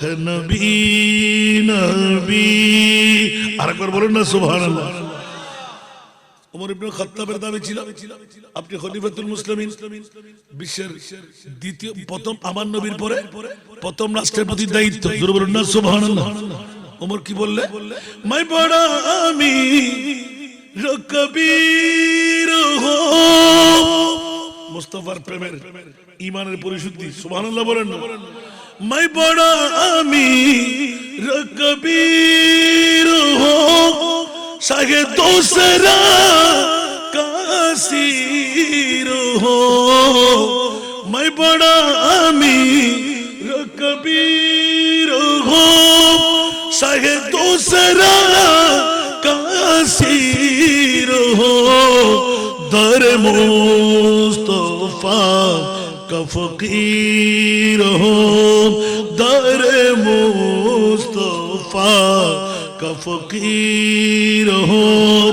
है नबी नबी। আরেকবার বলুন না সুবহানাল্লাহ। ওমর ইবনে খাত্তাবের দাবি ছিল আপনি খলিফাতুল মুসলিমিন, বিশ্বের দ্বিতীয় প্রথম আমার নবীর পরে প্রথম রাষ্ট্রপতির দায়িত্ব। জোরে বলুন না সুবহানাল্লাহ। ওমর কি বললে? मैं बड़ा अमीर कबीर हो, মুস্তাফার প্রেমের ঈমানের পরিশুদ্ধি। সুবহানাল্লাহ বলেন না। मैं बड़ा अमीर कबीर हो, शाहे दूसरा कासीर हो, मैं बड़ा अमीर कबीर हो, शाहे दूसरा कासीर हो, दर मुस्तफा का फकीर हो, दर मुस्तफा वफा का फकीर हूँ,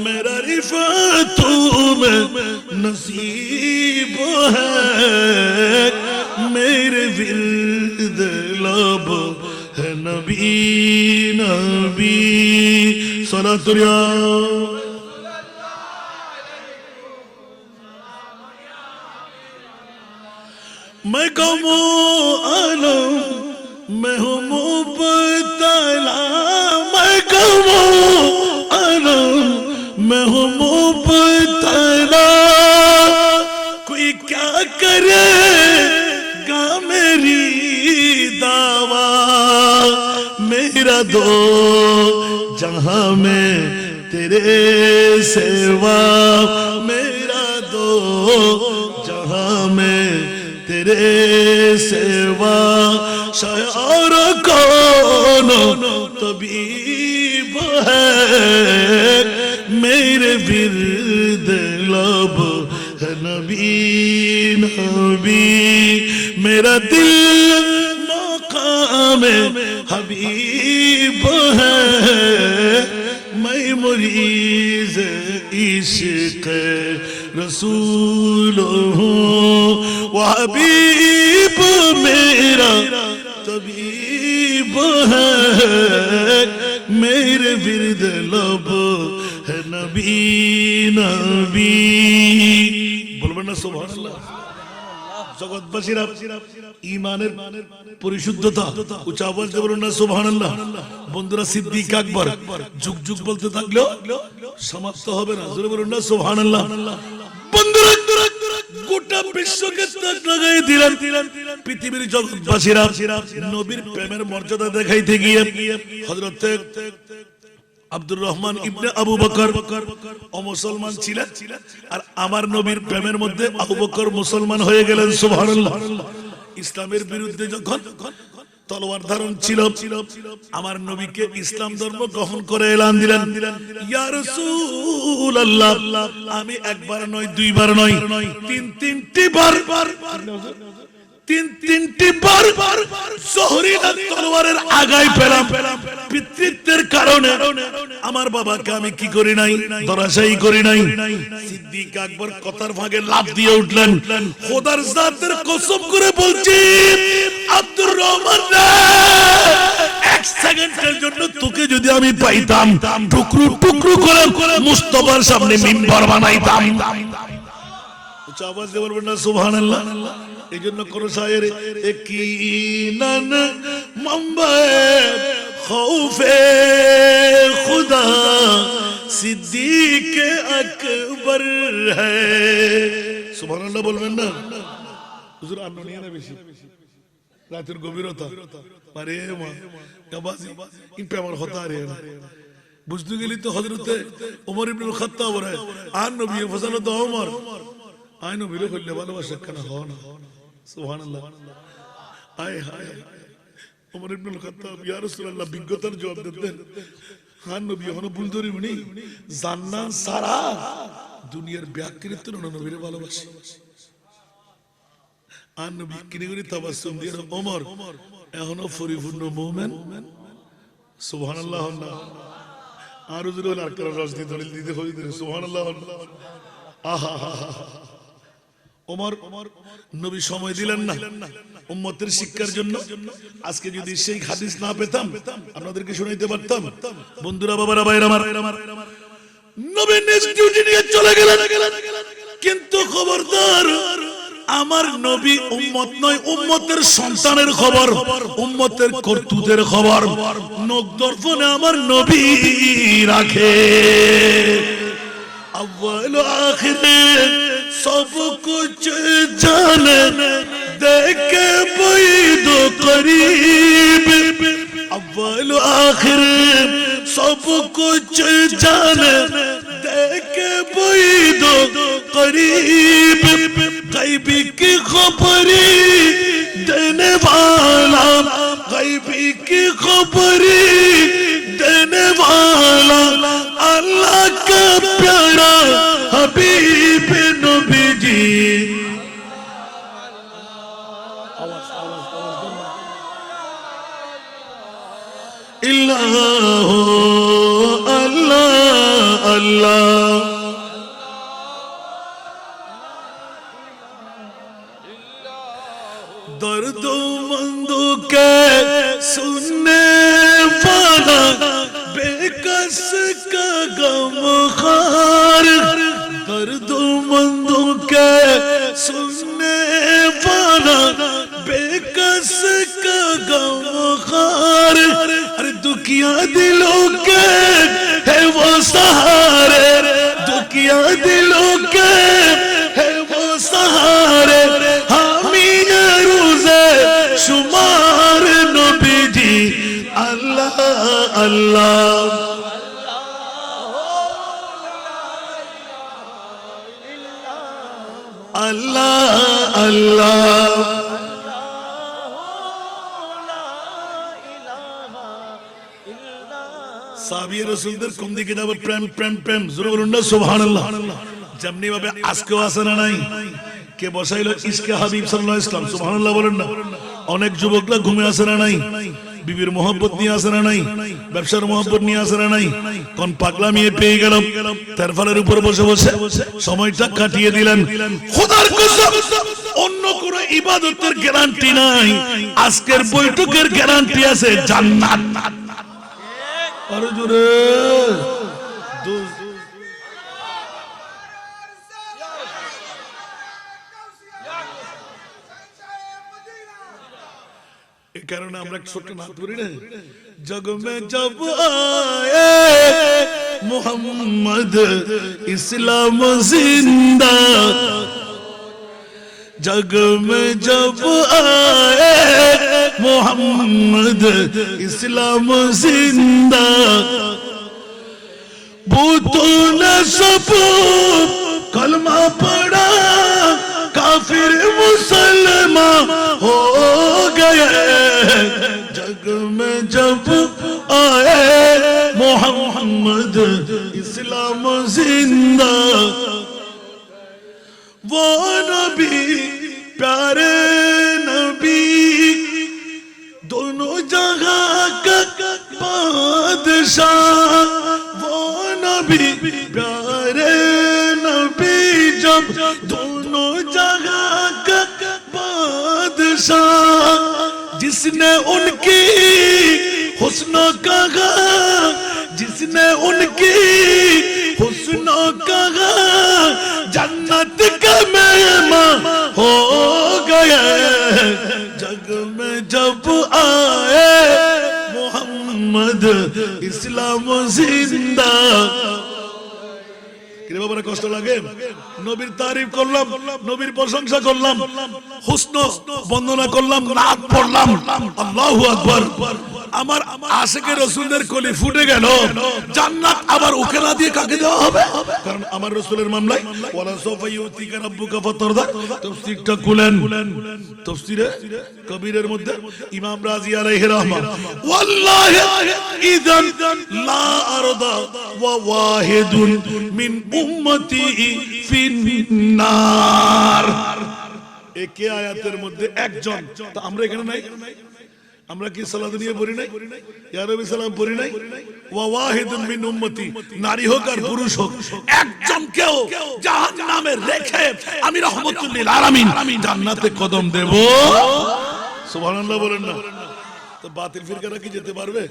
मेरा रिफ़ातों में नसीब है, मेरे विर्द लब है नबी नबी सलातुल्ला। मैं कहूँ आलम मैं हूँ मुबतला, मैं कहूँ आलम मैं हूँ मुबतला, कोई क्या करेगा मेरी दावा, मेरा दो जहां में तेरे सेवा, मेरा दो जहां में तेरे सेवा, शायर कौन तबीब है, मेरे विर्द लब है नबी नबी, मेरा दिल मकाम हबीब है, मैं मुरीज़ इश्क़ रसूल हूँ, वो हबीब मेरा तबीब है, मेरे विर्द लब है नबी नबी। बोलবেন না সুবহানাল্লাহ। জগৎবাসীরা ঈমানের পরিশুদ্ধতা উচ্চ আওয়াজে বলুন না সুবহানাল্লাহ। বন্ধুরা সিদ্দিক আকবর যুগ যুগ বলতে থাকলেও সমাপ্ত হবে না, জোরে বলুন না সুবহানাল্লাহ। বন্ধুরা গোটা বিশ্বকে তাক লাগাই দিলেন পৃথিবীর জগৎবাসীরা নবীর প্রেমের মর্যাদা দেখাইতে গিয়ে হযরত আব্দুর রহমান ইবনে আবু বকর অমুসলমান ছিলেন, আর আমার নবীর প্রেমের মধ্যে আবু বকর মুসলমান হয়ে গেলেন সুবহানাল্লাহ। ইসলামের বিরুদ্ধে যখন তলোয়ার ধারণ ছিল, আমার নবীকে ইসলাম ধর্ম গ্রহণ করে এলান দিলেন, ইয়া রাসূলুল্লাহ আমি একবার নয় দুইবার নয় তিনটি বার তিনটি বার জহরিনা তলোয়ারের আগায় পেলাম, পিতৃত্বের কারণে আমার বাবাকে আমি কি করি নাই, ধরাশায়ী করি নাই। সিদ্দিক আকবর কথার ভাগে লাফ দিয়ে উঠলেন, খোদার জাতের কসম করে বলছি আব্দুর রহমান এক সেকেন্ডের জন্য তোকে যদি আমি পাইতাম টুকরো টুকরো করে মুস্তাফার সামনে মিম্বার বানাইতাম। উচ্চ আওয়াজ দিয়ে বলবেন না সুবহানাল্লাহ। এই জন্য কোন শায়ের ইয়াকিনান মাম্বায়ে খৌফে খুদা সিদ্দিক আকবর হ্যায়, সুবহানাল্লাহ বলবেন না। হুজুর আন্ন নিয়ে না বেশি রাতের গভীরতা আরে মা গাবাজি ইন পে আমার হতা রে না বুঝতে গেলি তো হযরতে ওমর ইবনে খাত্তাব রে আর নবী ফজলত ওমর আয় নবীর কইলে ভালোবাসা কেন হয় না সুবহানাল্লাহ। আয় হায় ওমর ইবনে খাত্তাব ইয়া রাসূলুল্লাহ বিজ্ঞতার জবাব দিতেন, হ্যাঁ নবী হনো ভুল ধরি উনি জান্নাত সারা দুনিয়ার ব্যাকৃত নবীর ভালোবাসা, আর নবী কিনে করে তাবাসসুম দিয়ে ওমর এখনো পরিপূর্ণ মুমিন সুবহানাল্লাহ। আর হুজুর আর কারো রাজনীতি দলিল দিতে হই দিলে সুবহানাল্লাহ। আহা ওমর নবী সময় দিলেন না উম্মতের শিক্ষার জন্য। আজকে যদি সেই হাদিস না পেতাম আপনাদেরকে শুনাইতে পারতাম। বন্ধুরা বাবারা ভাইরা আমার নবী নিজ ডিউটি নিয়ে চলে গেলেন, কিন্তু খবরদার আমার নবী উম্মত নয়, উম্মতের সন্তানের খবর, উম্মতের করতুতের খবর নখ দর্পণে আমার নবী রাখে। अव्वल आखिर सब कुछ जाने देखे बैद करीब, अव्वल आखिर सब कुछ जाने देखे बैद करीब, गैबी की खबरी देने वाला, गैबी की खबरी देने वाला अल्लाह का प्यारा हबीब नबी जी। ইল্লাল্লাহ আল্লাহ আল্লাহ दर्द मंदों के सुनने वाला बेकस का गमखार दर्द मंदों के सुनने वाला बेकस का गमखार अरे दुखिया दिलों के है वो सहारे दुखिया दिलों के है वो सहारे शुमार नबी जी अल्लाह अल्लाह अल्लाह अल्लाह साबिर रसूलদের কোন দিকে যাব প্রেম প্রেম প্রেম জোরে বলুন না সুবহানাল্লাহ যেমনি ভাবে আজকেও আছে না নাই কে বসাইলো ইশকে হাবিব সাল্লাল্লাহু আলাইহি ওয়াসাল্লাম সুবহানাল্লাহ বলেন না অনেক যুবকরা ঘুমে আসে না নাই বিবির মোহব্বত নিয়ে আসে না নাই ব্যবসার মোহব্বত নিয়ে আসে না নাই কোন পাগলামি পেয়ে গেলাম তার ফলের উপর বসে বসে সময়টা কাটিয়ে দিলেন খোদার কসম অন্য কোন ইবাদতের গ্যারান্টি নাই আজকের বৈঠকের গ্যারান্টি আছে জান্নাত আরে জোরে कारण আমরা ছোট নাত করি না जग में जब आए मोहम्मद इस्लाम जिंदा जग में जब आए मोहम्मद इस्लाम जिंदा भूतों ने सब कलमा पढ़ा काफिर मुसलमान हो गए जग में जब आए मोहम्मद इस्लाम जिंदा वो नबी प्यारे नबी दोनों जगह का बादशाह वो नबी प्यारे नबी जब दोनों जगह का बादशाह जिसने उनकी हुस्न कहा जिसने उनकी हुस्न कहा जन्नत का मेहमान हो गया जग में जब आए मोहम्मद इस्लाम जिंदा কিরে বাবারা কষ্ট লাগে নবীর তারিফ করলাম নবীর প্রশংসা করলাম হুসন বন্দনা করলাম নাত পড়লাম আল্লাহু আকবার আমার আশিকে রাসূলের কলি ফুটে গেল জান্নাত আবার ওকে না দিয়ে কাকে দেওয়া হবে কারণ আমার রাসূলের মামলায় ওয়ালা সাফা ইউতিকা রাব্বুকা ফাতারদা তাফসীরটা খুলেন তাফসীরে কবিরের মধ্যে ইমাম রাজি আলাইহি রাহমাত ওয়াল্লাহি ইযান লা আরদা ওয়া ওয়াহিদুন মিন উম্মতি ফিন্নার একে আয়াতের মধ্যে একজন তো আমরা এখানে নাই আমরা কি সালাত নিয়ে পড়ি নাই ইয়া রাব্বি সালাম পড়ি নাই ওয়া ওয়াহিদুন মিন উম্মতি নারী হোক আর পুরুষ হোক একজনকেও জাহান্নামে রেখে আমি রাহমাতুল লিল আলামিন জান্নাতে কদম দেব সুবহানাল্লাহ বলেন না তো বাতিল ফিরকারা কি যেতে পারবে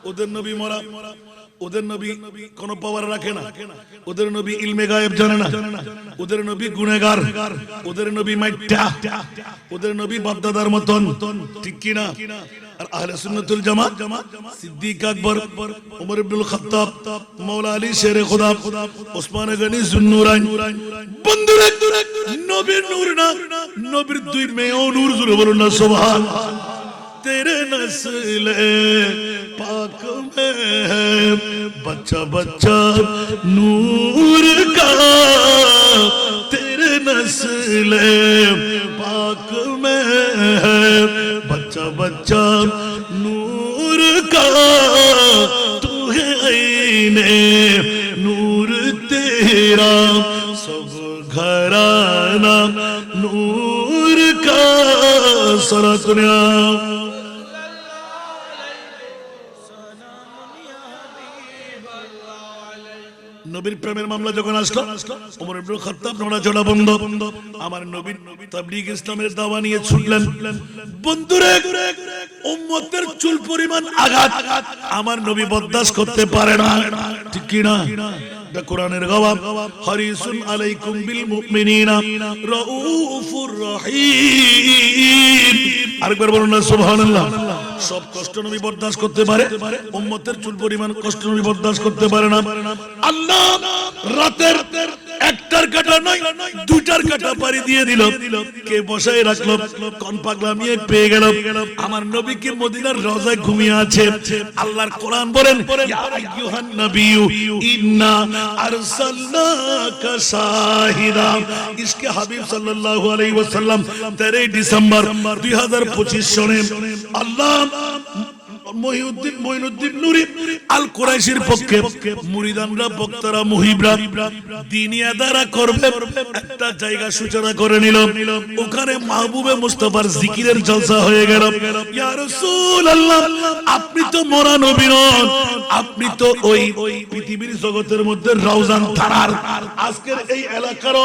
ওদের নবী মরা ওদের নবী কোন পাওয়ার রাখে না ওদের নবী ইলমে গায়েব জানে না ওদের নবী গুনাহগার ওদের নবী মাইটা ওদের নবী বাপদাদার মতন ঠিক কি না আর আহলে সুন্নাতুল জামাত সিদ্দিক আকবর ওমর ইবনুল খাত্তাব মাওলা আলী শেরে খোদা ওসমান গনি জুন্নুরাইন বন্ধুরা নবীর নূর না নবীর দুই মেয়েও নূর জুড়ে বলুন না সুবহানাল্লাহ तेरे नस्ले पाक में है बच्चा बच्चा नूर का तेरे नस्ले पाक में है बच्चा बच्चा नूर का तू है आईने नूर तेरा सब घराना नूर का सरा दुनिया নবীর প্রেমের মামলা যখন আসলো ওমর ইবনে খাত্তাব নড়াচড়া বন্ধ, আমার নবীর তাবলীগ ইসলামের দাওয়া নিয়ে ছুটলেন। বন্ধুরে, উম্মতের চুল পরিমাণ আঘাত আমার নবী বরদাস্ত করতে পারে না, ঠিক কি না? এটা কোরআনের জবাব, হারিসুন আলাইকুম বিল মুমিনিনা রাউফুর রহিম। আরেকবার বলুন না সুবহানাল্লাহ। সব কষ্ট নবী বরদাস্ত করতে পারে, উম্মতের চুল পরিমাণ কষ্ট নবী বরদাস্ত করতে পারে না। আল্লাহ রাতের একটার কাটা নয় দুইটার কাটা পাড়ি দিয়ে দিল, কে বসায় রাখলো, কোন পাগলা মেয়ে পেয়ে গেল। আমার নবী কি মদিনার রওজায় ঘুমিয়ে আছে। আল্লাহর কোরআন বলেন, ইয়া আইয়ুহান নাবিয়্যু ইন্না আরসালনাকা শাহিদা। ইসকে হাবিব সাল্লাল্লাহু আলাইহি ওয়াসাল্লাম 13 ডিসেম্বর 2025 সনে আল্লাহ মঈনুদ্দিন নূরী আল কুরাইশির পক্ষে মুরিদানরা, বক্তারা, মুহিবরা দ্বীনি আদারা করবে একটা জায়গা সূচনা করে নিল। ওখানে মাহবুবে মুস্তাফার জিকিরের জলসা হয়ে গেল। ইয়া রাসূলুল্লাহ, আপনি তো মরা নবী নন, আপনি তো ওই পৃথিবীর জগতের মধ্যে রওজান থানার আজকের এই এলাকার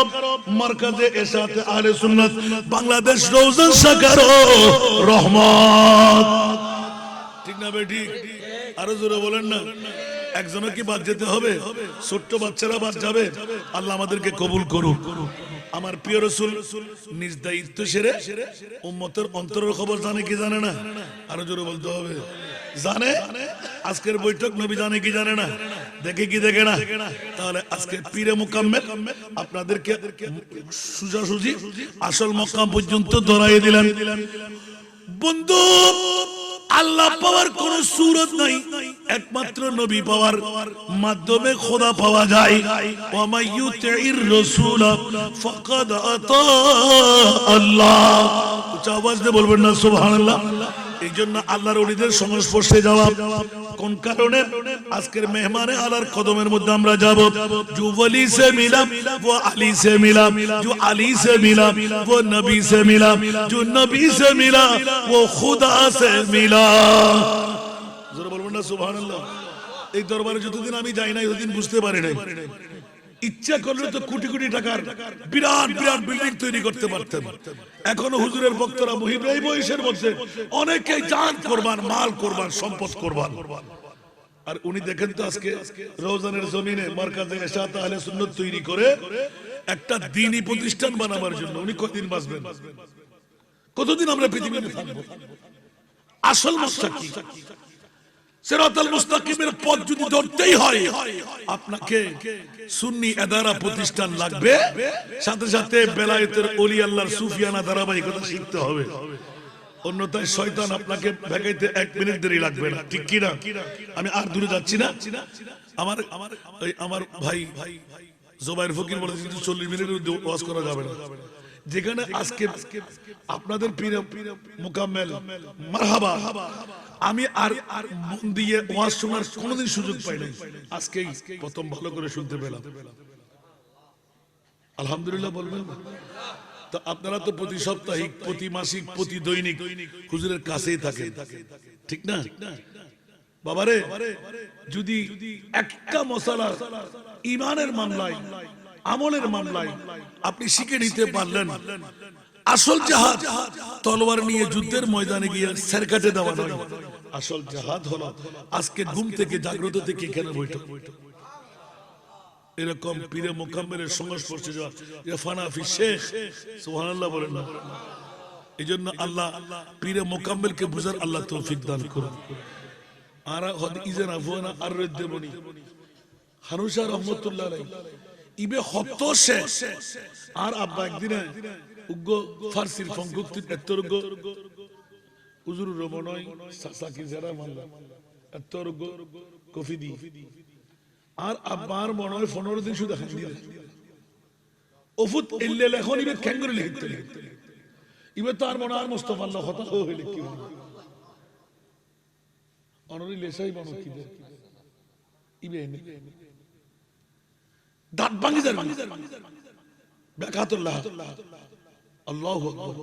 মারকাজে এশাতে আহলে সুন্নাত বাংলাদেশ রওজান শাখার রহমত, ঠিক না বেটি? আরো জোরে বলেন না। একজনও কি বাদ যেতে হবে? ছোট্ট বাচ্চারা বাদ যাবে? আল্লাহ আমাদেরকে কবুল করুক। আমার প্রিয় রাসূল নিজ দায়িত্ব সেরে উম্মতের অন্তরের খবর জানে কি জানে না? আরো জোরে বলতে হবে। জানে। আজকের বৈঠক নবী জানে কি জানে না? দেখে কি দেখে না? তাহলে আজকে পীরে মুকাম্মেল আপনাদেরকে সোজাসুজি আসল মকাম পর্যন্ত ধরাই দিলেন। বন্ধু, আল্লাহ পাওয়ার কোন সূরত নাই, একমাত্র নবী পাওয়ার মাধ্যমে খোদা পাওয়া যায়। ওয়া মাইয়ুতির রাসূল ফাকাদ আতা আল্লাহ। উচ্চ আওয়াজ দিয়ে বলবেন না সুবহানাল্লাহ। এই জন্য আল্লাহর ওলিদের সংস্পর্শে যাওয়া কোন কারণে? আজকের মেহমানে আল্লাহর কদমের মধ্যে আমরা যাব। जो वली से मिला वो अली से मिला, जो अली से मिला वो नबी से मिला, जो नबी से मिला वो खुदा से मिला। জোরে বলবেন না সুবহানাল্লাহ। এই দরবারে যতদিন আমি যাই না ততদিন বুঝতে পারি নাই, ইচ্ছা করলে তো কোটি কোটি টাকার বিরাট বিরাট বিল্ডিং তৈরি করতে পারতেন। এখনো হুজুরের ভক্তরা মুহিবরা এই বয়সের মধ্যে অনেকেই জান কোরবান, মাল কোরবান, সম্পদ কোরবান। আর উনি দেখেন তো আজকে রওজানের জমিনে মারকাজে এশাত আহলে সুন্নাত তৈরি করে একটা দ্বীনি প্রতিষ্ঠান বানাবার জন্য উনি কতদিন বাঁচবেন? কতদিন আমরা পৃথিবীতে থাকবো? আসল মশলা কি? সিরাতাল মুস্তাকিমের পথ যদি ধরতেই হয় আপনাকে সুন্নি এদারা প্রতিষ্ঠান লাগবে, সাথে সাথে বেলায়েতের ওলি আল্লাহর সুফিয়ানা ধারাবাহিকতা শিখতে হবে। অন্যথায় শয়তান আপনাকে ভেগাইতে 1 মিনিট দেরি লাগবে না, ঠিক কি না? আমি আর দূরে যাচ্ছি না। আমার ভাই জোবাইর ফকির বলে 40 মিনিটের ওয়াজ করা যাবে না। যেখানে আজকে আপনাদের পীর মুকাম্মেল মারহাবা, আমি আর মন দিয়ে ওয়াজ শোনার কোনোদিন সুযোগ পাই নাই, আজকেই প্রথম ভালো করে শুনতে পেলাম। আলহামদুলিল্লাহ বলবেন। তো আপনারা তো প্রতি সাপ্তাহিক, প্রতি মাসিক, প্রতি দৈনিক হুজুরের কাছেই থাকেন, ঠিক না? বাবারে, যদি একটা মশালা ইমানের মামলায়, আমলের মামলায় আপনি শিখে নিতে পারলেন, আসল জিহাদ তলোয়ার নিয়ে যুদ্ধের ময়দানে গিয়ে সেরকাটে দেওয়া নয়। আসল জিহাদ হলো আজকে ঘুম থেকে জাগ্রত থেকে এখানে বৈঠক। এরকম পীরে মুকাম্মেলের সংস্পর্শে যাওয়া, ফানা ফি শেখ, সুবহানাল্লাহ বলেন না। এই জন্য আল্লাহ পীরে মুকাম্মেলকে বুঝার আল্লাহ তৌফিক দান করুন। আর ইজানা ফুয়ানা আর রদ্দেবনি হানুসা রহমতুল্লাহ আলাইহি ইবে হত শেষ। আর আব্বা একদিনে উগ্গ ফারসির ফঙ্গুক্তি এত্তরগ উজুর রমনয় সাসাকি যারা মাল্লা এত্তরগ কফিদি। আর আব্বার মনে হয় 15 দিন শুধু দেখান দিলে ওফুত ইল্লে লেখন ইবে ক্যাঙ্গুরে লিখতে ইবে তো আর মনে আর মুস্তাফা আল্লাহ কথা হইলে কি হবে অনরি লেসাই বানো কি দে ইবে নে দাঁত ভাঙি যাবে বেকাতুল্লাহ আল্লাহু আকবার।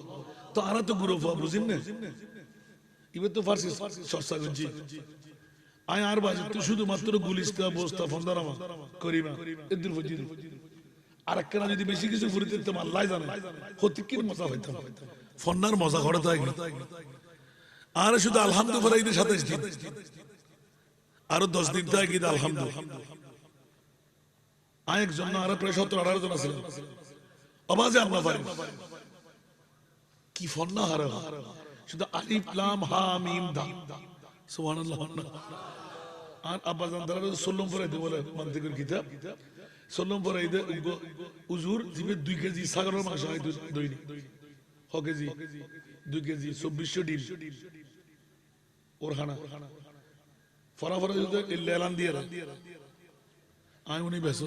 তো আরা তো গুরু বুঝিন না, ইবে তো ফারসি চর্চা করছি। আয় আর বাজে তো শুধুমাত্র গুলিস্তা বস্তা ফন্দারামা করিমা এদের ফজির আর একখানা যদি বেশি কিছু ঘুরে দিতাম আল্লাহ জানে হতে কি মজা হইতাম ফন্নার মজা করে তাই আর শুধু আলহামদুলিল্লাহ ঈদের 27 দিন আরো 10 দিন তাই ঈদ আলহামদুলিল্লাহ আয় একজন না আরো প্রায় 17-18 জন ছিল আওয়াজে আল্লাহ পারে কি ফন্না হারা শুধু আলিফ লাম হা মিম দা সুবহানাল্লাহ আর আব্বাজান দ্বারা সল্লম পরে দে বলে মান্তিকের কিতাব সল্লম পরে দে উজুর জিবে 2 কেজি ছাগলের মাংস হয় দৈনিক হ কেজি 2 কেজি 2400 ডিম ওরহানা ফরাফরা যদি এলান দিয়ে আয় উনি বেসো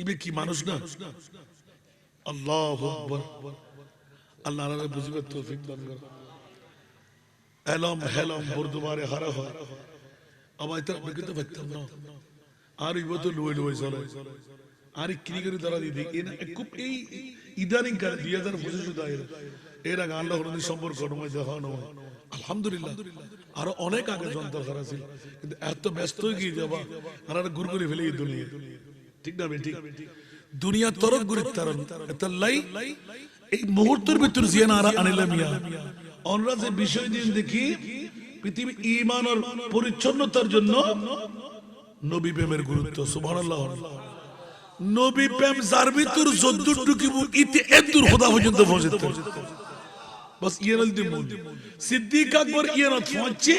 ইবে কি মানুষ না আল্লাহু আকবার আল্লাহ তাআলা বুঝিবে তৌফিক দান করে এলম হেলম বর্দমারে হারা হয় আবার এটা বিকৃত পাইতাম না আর ইবো তো লুই লুই চলে আর কি করে দ্বারা দিদি খুব এই ইদানিং কাল 2025 দায়ের এর আগে আল্লাহর নবী সম্পর্ক নয় দেখানো আলহামদুলিল্লাহ আর অনেক আগে যন্ত্র করা ছিল কিন্তু এত ব্যস্ত হয়ে গিয়ে যাবা আর গুড় করে ফেলে এই দুনিয়া ঠিক না ঠিক দুনিয়া তরক গুরিত তারন তাল্লাই এই মুহূর্তের ভিতর জিয়ান আর আনিলা মিয়া আমরা যে বিষয় দিন দেখি পৃথিবী ঈমান আর পরিচ্ছন্নতার জন্য নবী প্রেমের গুরুত্ব সুবহানাল্লাহ নবী প্রেম যার ভিতর যদ্দুরটুকু ইতি এদুর খোদা পর্যন্ত পৌঁছতে বস ইয়ানাল দিমুন সিদ্দিক আকবর ইয়ানাত পৌঁছে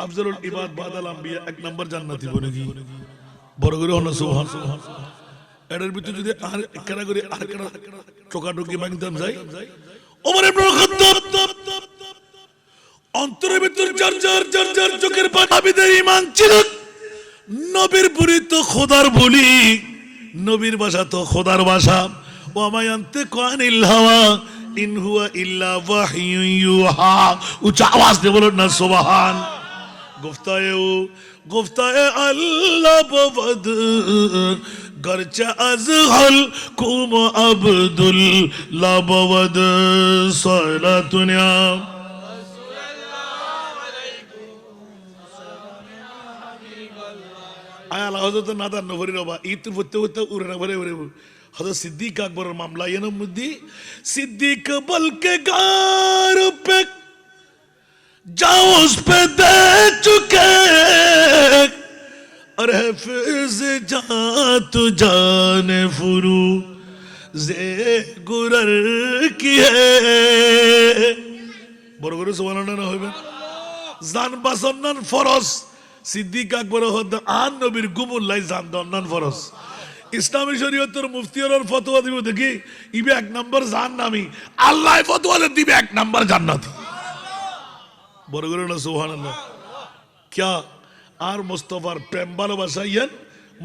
আফজলুল ইবাদ বাদাল আম্বিয়া এক নাম্বার জান্নাতি বনে গিয়ে বড় করে হলো সুবহানাল্লাহ এর ভিতর যদি আর একরা করে আর একরা টোকাটুকি ভাঙতাম যাই ওমর ইবনে খাত্তাব অন্তরের ভিতর জার চোখের পানি আবিদের ঈমান ছিল নবীর বুড়ি তো খোদার বলি নবীর ভাষা তো খোদার ভাষা ওয়া মা ইয়ানতিকু আনিল হাওয়া ইন হুয়া ইল্লা ওয়াহয়ু ইউহা উচ্চ আওয়াজ দিয়ে বলুন না সুবহান গুফতায়ে আল্লাহ বদ গরচা আজহল কুম আব্দুল লাবদ সালাতুনা আয়াল হযরত নাদান নবরী রবা ইত ফুতে ফুতে উড়না ভরে ভরে হযরত সিদ্দিক আকবরের মামলা এর মধ্যে সিদ্দিক বলকে গার पे जाओ उस पे दे चुके और हफिज जा तु जाने फुरू जे गुरर की है বড় করে সুবহানাল্লাহ না হইবে জান বাসন্নান ফরজ সিদ্দিক আকবর হদ আন নবীর গুমুল্লাহ জান দন্নান ফরজ ইসলামী শরীয়তের মুফতির ফতোয়া দিব দেখি ইবে এক নাম্বার জাহান্নামী আল্লাহ ফতোয়া দিবে এক নাম্বার জান্নাতি বড় করে না সুবহানাল্লাহ क्या আর মুস্তাফার প্রেম ভালোবাসাইয়েন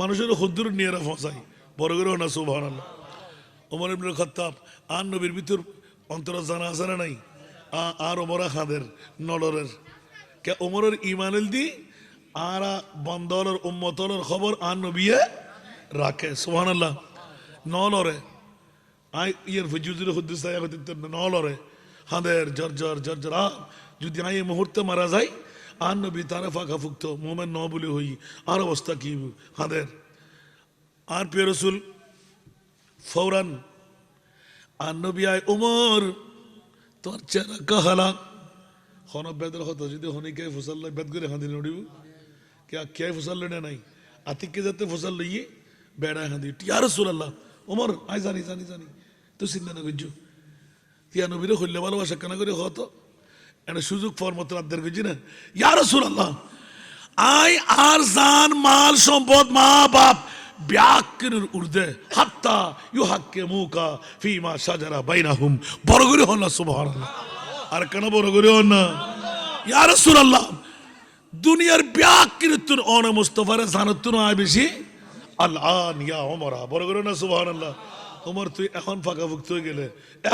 মানুষের হুদ্দুর নিয়ে ফসাই বড় করে না সুবহানাল্লাহ ওমর ইবনে খাত্তাব আন নবীর ভিতর অন্তর জানা আছে না নাই আর ওমরা খাদের নলরের কে ওমরের ঈমানুল দি আর বন্দরের উম্মতর খবর আন নবিয়ে রাখে সুবহানাল্লাহ নলরে আই ইয়ার ফজুজুল হুদ্দুস আয়া হতে নলরে হাদের জর্জর যদি আই মুহূর্তে মারা যায় আর নবী তারা ফাঁকা ফুক্ত মোমেন ন বলে হই আর অবস্থা কি হাদের আর প্রিয় রাসূল ফৌরান আর নবী আয় ওমর তোর চেহারা কাহালা হন বেদর হতো যদি হনিকে ফসল বেদ করে হাঁদি নড়িব কে ফসল লড়ে নাই আতিককে যাতে ফসল লইয়ে বেড়া হাঁদি ইয়া রাসূলুল্লাহ ওমর আই জানি তো চিন্তা না করছো তিয়া নবীরে হইলে ভালোবাসা কেন করে হতো এটা সুযোগ ফর মতো আদার করছি না ইয়া রাসূলুল্লাহ আই আর জান মাল সম্পদ মা বাপ ব্যাকরের উর্দে হাত্তা ইউহাক্কিমুকা ফিমা শাজারা বাইনাহুম বড় করে হন না সুবহানাল্লাহ আর কেন বড় করে হন না ইয়া রাসূলুল্লাহ দুনিয়ার ব্যাকৃতুন অন মুস্তাফার জানাতুন আয় বেশি আল্লাহ ইয়া ওমর বড় করে না সুবহানাল্লাহ ওমর তুই এখন ফাঁকাভুক্ত হয়ে গেলে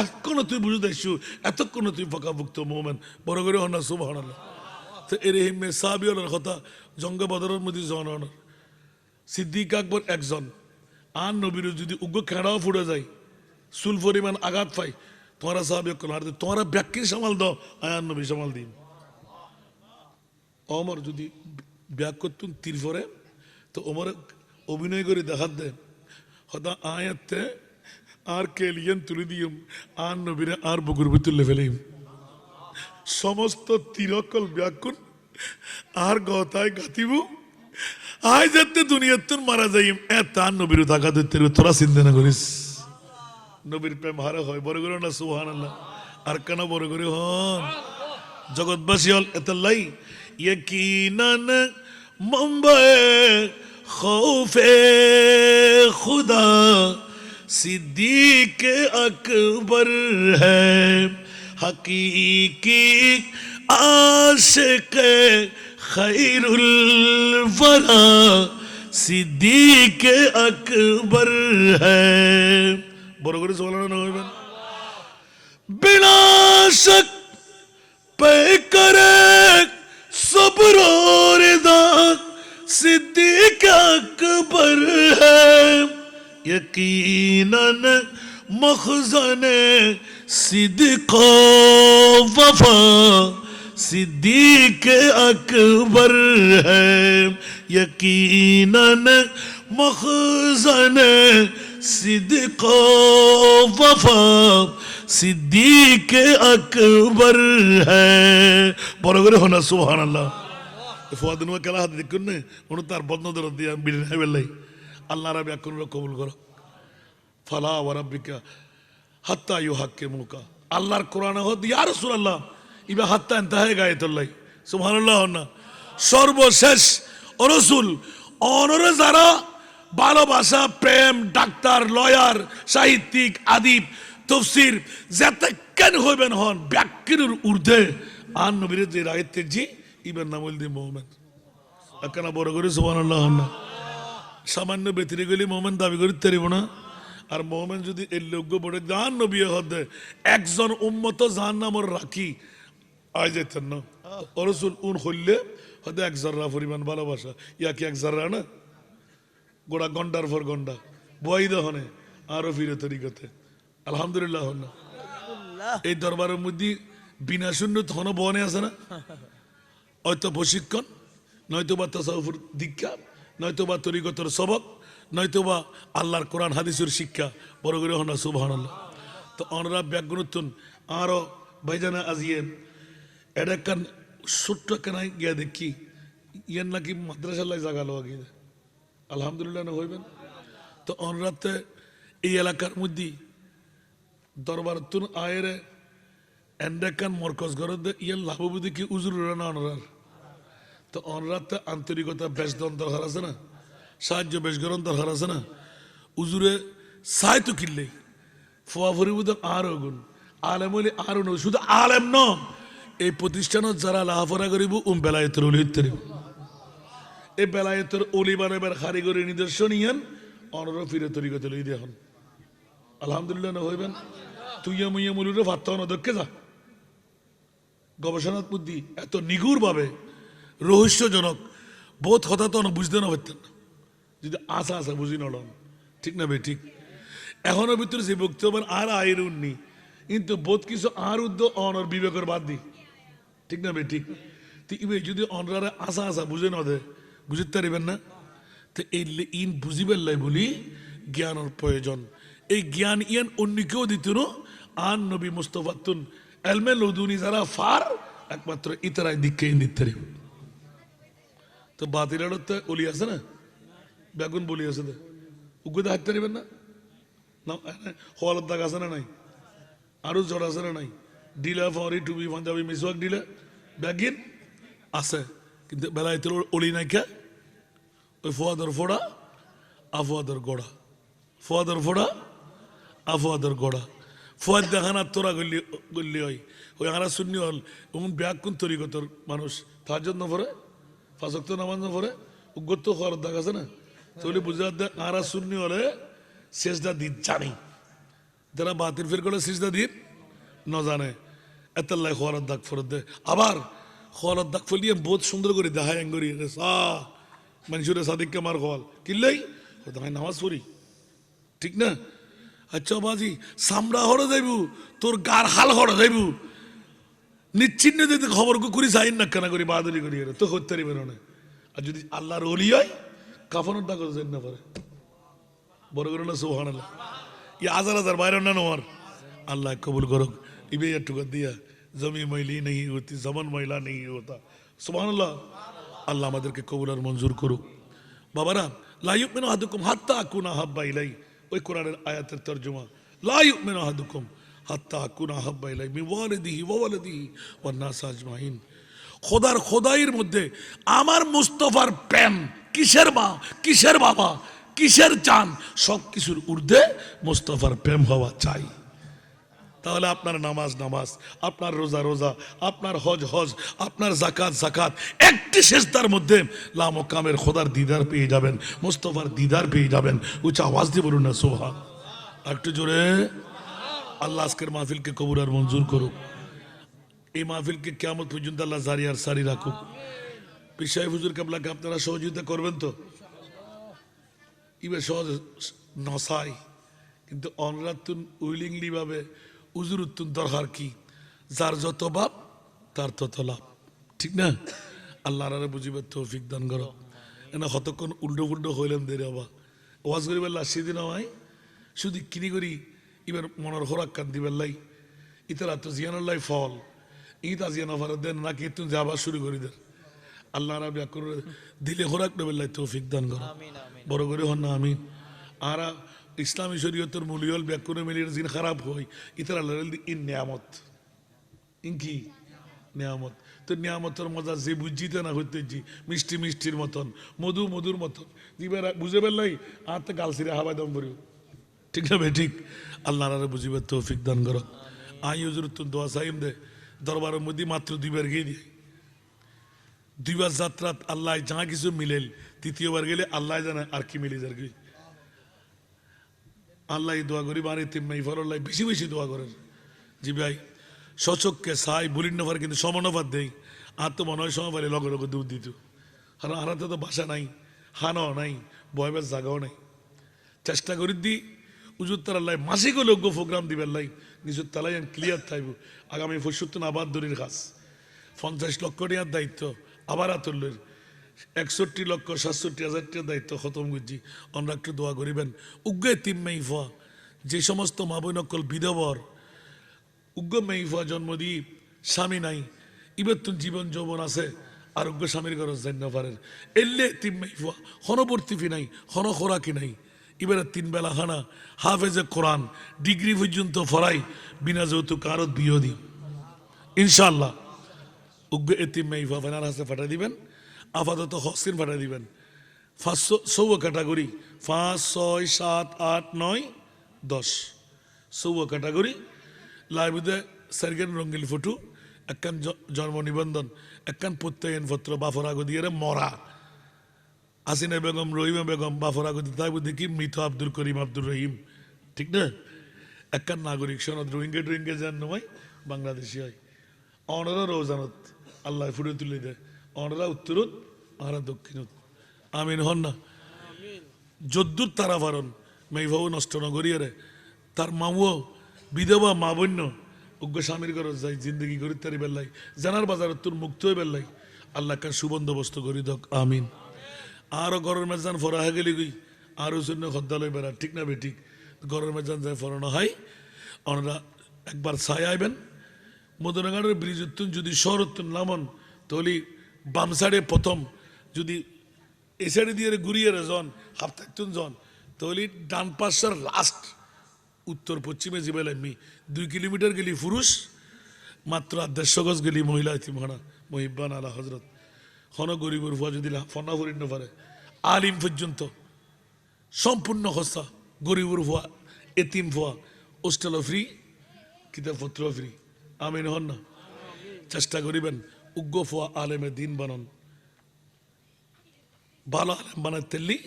এখনো তুই বুঝে দেখছু এতক্ষণ তুই ফাঁকাভুক্ত মোমেন বড় করে হন না সুবহানাল্লাহ তো এর হিমে সাহাবীর কথা জঙ্গে বদরের মধ্যে জন সিদ্দিক আকবর একজন আর নবীর যদি উগ্র খেড়াও ফুটে যায় সুল পরিমাণ আঘাত পাই তোমারা সাহাবী তোমরা ব্যাখ্যা সামাল দাও আয়ান নবী সামাল দিন ওমর যদি বিয়া করতুন তীর পরে তো ওমর অভিনয় করে দেখাত দে হতা আয়াতে আর কেলিয়ান তুলে দিম আর নবীরে আর বুকুর ভিতর তুলে ফেলিম সমস্ত তিরকল ব্যাকুন আর গতায় গাতিব আয় যাতে দুনিয়ার তোর মারা যাইম তার নবীর টাকা দিতে তোরা চিন্তা না করিস নবীর প্রেম হারা হয় বড় করে না সুবহানাল্লাহ আর কেন বড় করে হন জগৎবাসী হল এতাল্লাই ইয়াকিনান মুম্বাই খৌফে খুদা सिद्दीक अकबर है हकीकी आशिक खैरुल वरा सिद्दीक अकबर है बड़ो करे सुभान अल्लाह बिना शक पे करे सब्र और रिदा सिद्दीक अकबर है यकीनन मखज़न सिद्क़ वफ़ा सिद्दीक़ अकबर है यकीनन मखज़न सिद्क़ वफ़ा सिद्दीक़ अकबर है বড় করে হনা সুবহানাল্লাহ ফুয়াদ নুয়া কেলা হাত দেখুন না উনি তার বদন দর দিয়া বিল নাই বেলাই আল্লাহ রাব্বি আকুন কবুল করো ফালা ওয়া রাব্বিকা হাত্তা ইউহাক্কিমুকা আল্লাহর কোরআনে হদ ইয়া রাসূলুল্লাহ ইবা হাত্তা ইনতাহে গায়াতুল্লাহ সুবহানাল্লাহ না সর্বশেষ ও রাসূল অনরে যারা ভালোবাসা প্রেম ডাক্তার লয়ার সাহিত্যিক আদিব তাফসীর যাতে কেন হইবেন হন ব্যাখ্যার ঊর্ধ্বে আন নবীর যে রায়তের জি ইবেন নামুল দি মুমিন আকানা বড় করে সুবহানাল্লাহ না সামান্য বেতরে গেলে মোমেন দাবি করতে পারিব না আর মোমেন যদি এর লোক বড় জান নবী হদে একজন উম্মত জাহান্নামর রাখি আই যেতেন না রাসূল উন হইলে হদে এক জাররা পরিমাণ ভালোবাসা ইয়া কি এক জাররা না গোড়া গন্ডার পর গন্ডা বই দহনে আরো ফিরে তরিকতে আলহামদুলিল্লাহ না এই দরবারের মধ্যে বিনা শূন্য ধন বনে আছে না হয়তো প্রশিক্ষণ নয়তো বা তাসাউফুর দীক্ষা নয়তোবা তরিকতর সবক নয়তোবা আল্লাহর কোরআন হাদিসের শিক্ষা বড় করে হনা সুবহানাল্লাহ তো অনরা ব্যাগুনতুন আরো ভাইজানা আজিয়ে এটা কান ছোট্ট কানাই গিয়া দেখি ইয়ান নাকি মাদ্রাসায় জাগালো আগে আলহামদুলিল্লাহ না হইবেন তো অনরাতে এই এলাকার মধ্যে দরবার তুন আয়ের এন্ডাকান মরকজ গরদ ইয়ান লাভবুদি কি উজুর না অনরার তো অনরাতে আন্তরিকতা বেশ দরকার আছে না সাহায্য বেশ গরম দরকার আছে না উজুরে সাই তো কিনলে ফোয়া ফরিবুদ আরো গুণ আলেম হইলে আরো ন শুধু আলেম ন এই প্রতিষ্ঠানত যারা লাহাফরা করিব বেলায়েতের অলি হইতে এই বেলায়েতের অলি বানাবার কারিগরি নিদর্শন ইয়ান অনর ফিরে তরিকতে লই দেখুন আলহামদুলিল্লাহ না হইবেন তুইয়া মুইয়া মুলুরে ভাত অধ্যক্ষে যা গবেষণার বুদ্ধি এত নিগুড় ভাবে রহস্যজনক বোধ হঠাৎ বুঝতে না পারতেন না যদি আশা আশা বুঝি নড়ন ঠিক না ভাই ঠিক এখনো ভিতরে যে বক্তব্য আর আয়ের উন্নি কিন্তু বোধ কিছু আর উদ্য অনর বিবেকের বাদ দি ঠিক না ভাই ঠিক যদি অনরারে আশা আশা বুঝে না দে বুঝতে পারিবেন না তো এই ইন বুঝিবেন লাই বলি জ্ঞানের প্রয়োজন এই জ্ঞান ইয়ান অন্যকেও দিত আন নবী মুস্তফাতুন এলমে লদুনি যারা ফার একমাত্র ইতারাই দিককে দিতে পারিব তো বাতিলের তো অলি আছে না বেগুন বলি আছে উগ্রতে হাঁটতে পারবেন না হওয়ার দাগ আছে না নাই আরো জ্বর আছে না নাই ডিলা ফাওয়ারি টুপি পাঞ্জাবি মিসওয়াক ডিলা ব্যাগিন আছে কিন্তু বেলায় তোর অলি নাইকা ওই ফোয়াদর ফোড়া আফোয়াদর গোড়া ফোয়াদর ফোড়া আফোয়াদর গোড়া ফোয়াদ দেখানা তোরা গল্লি গল্লি হয় ওই আরা শূন্য হল এমন ব্যাগ কোন তরিকতর মানুষ তাহাজ্জুদ না পড়ে ফাঁসক্ত নামাজ না পড়ে উগ্রত হওয়ার দাগ আছে না তাহলে বুঝা আরা শূন্য হলে শেষদা দিন জানি যারা বাতিল ফের করে শেষদা দিন ন জানে এতাল্লাই হওয়ার দাগ ফেরত দেয় আবার হওয়ার দাগ ফেলিয়ে বহুত সুন্দর করে দেখায় এঙ্গরি মানুষের সাদিককে মার হওয়াল কিনলেই হয় নামাজ পড়ি ঠিক না আচ্ছা বাজি সামরা হরে যাইব তোর গার হাল হরে যাইব নিশ্চিন্ন যদি খবর করি যাই না কেনা করি বাদলি করি তো হতে পারিবে না আর যদি আল্লাহর ওলি হয় কাফনের দাগ যেন না পারে বড় করে না সুবহানাল্লাহ ই হাজার হাজার বাইরে না নোয়ার আল্লাহ কবুল করুক ইবে একটু দিয়া জমি ময়লি নেই হতি জমান ময়লা নেই হতা সুবহানাল্লাহ আল্লাহ আমাদেরকে কবুল আর মঞ্জুর করুক বাবারা লা ইউমিনু আহাদুকুম হাত্তা আকুনা হাব্বা ইলাই ওই কোরআনের আয়াতের তরজমা লা ইউমিনু আহাদুকুম হাত্তা আকুনা হাব্বা ইলাই মিন ওয়ালিদিহি ওয়া ওয়ালাদিহি ওয়ান নাস আজমাইন খোদার খোদাইয়ের মধ্যে আমার মুস্তাফার প্রেম কিসের মা কিসের বাবা কিসের চান সব কিছুর ঊর্ধ্বে মুস্তাফার প্রেম হওয়া চাই তাহলে আপনার নামাজ নামাজ আপনার রোজা রোজা আপনার হজ হজ আপনার যাকাত যাকাত একটি সেজদার মধ্যে লামকামের খোদার দিদার পেয়ে যাবেন মুস্তাফার দিদার পেয়ে যাবেন উচ্চ আওয়াজ দিয়ে বলুন না সুবহান একটু জোরে আল্লাহ আজকের মাহফিলকে কবুল আর মঞ্জুর করুক এই মাহফিলকে কিয়ামত পর্যন্ত আল্লাহ জারি আর সারি রাখুক পিসাই হুজুর কেবলাকে আপনারা সহযোগিতা করবেন তো ইবে সহজ নসাই কিন্তু অনরাতুন উইলিংলি ভাবে উজুর উত্তুন দরকার কি যার যত বাপ তার তত লাভ ঠিক না আল্লাহ আরে বুঝিবার তৌফিক দান করো এনা কতক্ষণ উল্টো ফুল্টো হইলেন দেরি হবা ওয়াজ করি বেলা সেদিন আমায় শুধু কিনি করি এবার মনের খোরাক কান দিবার লাই ইতারা তো জিয়ানুল্লাহ ফল ইতা জিয়ানো ফারে দেন নাকি তুমি যাবার শুরু করি দেন আল্লাহ রাবি করে দিলে খোরাক নবেল্লাই তৌফিক দান করো বড় করে হন না আমি আর ইসলামী শরীয়তের মূলিয়ল ব্যাকুরে মিলিয়ে জিন খারাপ হয় ইতার আল্লাহ ইন নিয়ামত ইন কি নিয়ামত তো নিয়ামতের মজা যে বুঝিতে না হইতে মিষ্টি মিষ্টির মতন মধু মধুর মতন দিবার বুঝে পেলাই আর তো গাল সিরে হাওয়া দম করিও ঠিক না ভাই ঠিক আল্লাহ রে বুঝিবার তৌফিক দান করো আই হুজুর তুন দোয়া সাইম দে দরবারের মধ্যে মাত্র দুইবার গিয়ে দিয়ে দুইবার যাত্রাত আল্লাহ যা কিছু মিলেল তৃতীয়বার গেলে আল্লাহ জানে আর কি মিলে যার কি আল্লাহ দোয়া করি বাড়ি তিম্মাই ফরল্লাহ বেশি বেশি দোয়া করেন জি ভাই সচককে সাই বলির নফার কিন্তু সমানফার দেই আর তো মনে হয় সময় পারে লগে লগে দুধ দিত কারণ হারাতে তো বাসা নাই হানাও নাই বয়বের জায়গাও নাই চেষ্টা করি দিই উজুর তার আল্লাহ মাসিক লোক প্রোগ্রাম দিবেন লাই নিজের তালাই আমি ক্লিয়ার থাকবো আগামী ৭৫ আবার দড়ির কাজ ৫০ লক্ষ টাকার দায়িত্ব আবার আতলের ৬১ লক্ষ ৬৭,০০০ টাকার দায়িত্ব খতম করছি আমরা একটু দোয়া করিবেন উগ্রে তিম মেইফা যে সমস্ত মা বই নকল বিধবর উগ্র মেইফা জন্ম দিই স্বামী নাই ইবার তুন জীবন যৌবন আছে আর উগ্র স্বামীর ঘর জান্য পারেন এলে তিম মেইফা হনবর্তী ফি নাই হন খোরাকি নাই এবারে ৩ বেলা খানা হাফেজে কোরআন ডিগ্রি পর্যন্ত ফরাই বিনা যৌতুক আরত বিয়ে দিই ইনশাআল্লাহ উগ্র এতিম মেইফা ফাইনাল হাসে ফাটাই দিবেন আপাতত হসিন ফাটাই দিবেন ৫০০ ক্যাটাগরি ৫, ৬, ৭, ৮, ৯, ১০ ১৬ ক্যাটাগরি লাইব্রেরিতে সার্গেন রঙ্গিল ফটো একখান জন্ম নিবন্ধন একখান প্রত্যয়ন পত্র বাফর আগো দিয়ে মরা হাসিনা বেগম রহিমা বেগম বাফর আগো তাই দেখি মৃত আব্দুল করিম আব্দুর রহিম ঠিক না একখান নাগরিক সনদ রোহিঙ্গা টোহিঙ্গা যান নয় বাংলাদেশি হয় অনরা রোজানত আল্লাহ ফুটে তুলে দেয় অনরা উত্তরত আরা দক্ষিণত আমিন হন না যদ্দুর তারা পারন মেইভাও নষ্ট নগরিয়ে রে তার মামুও বিধবা মা বন্য উগ্র স্বামীর ঘর যাই জিন্দগি করি তারি বেল্লাই জানার বাজার তোর মুক্ত হয়ে বেল্লাই আল্লাহ কার সুবন্দোবস্ত করি দক আমিন আরও গরের মেজান ফরা হয়ে গেলি গই আরও শূন্য খদ্দালয় বেড়া ঠিক না বে ঠিক গরের মেজান যায় ফরানো হয় ওনারা একবার ছাই আইবেন মদনাগাড়ের ব্রিজ উত্তুন যদি শহর উত্তুন নামন তাহলে বাম সাইডে প্রথম যদি এ সাইডে দিয়ে ঘুরিয়ে জন হাফতাকুন জন তাহলে ডান পাশের লাস্ট উত্তর পশ্চিমে যাবেন আমি 2 কিলোমিটার গেলি পুরুষ মাত্র 150 গজ গেলি মহিলা ইতিমহানা মহিবান আলা হজরত হন গরিবর ফুয়া যদি ফনা ফরিন পারে আলিম পর্যন্ত সম্পূর্ণ খসা গরিবর ফুয়া এতিম ফুয়া হোস্টেলও ফ্রি কিতাবপত্র ফ্রি আমিন হন না চেষ্টা করিবেন উগ্র ফুয়া আলেমে দিন বানন ভালো আলেম বানাতে তেলি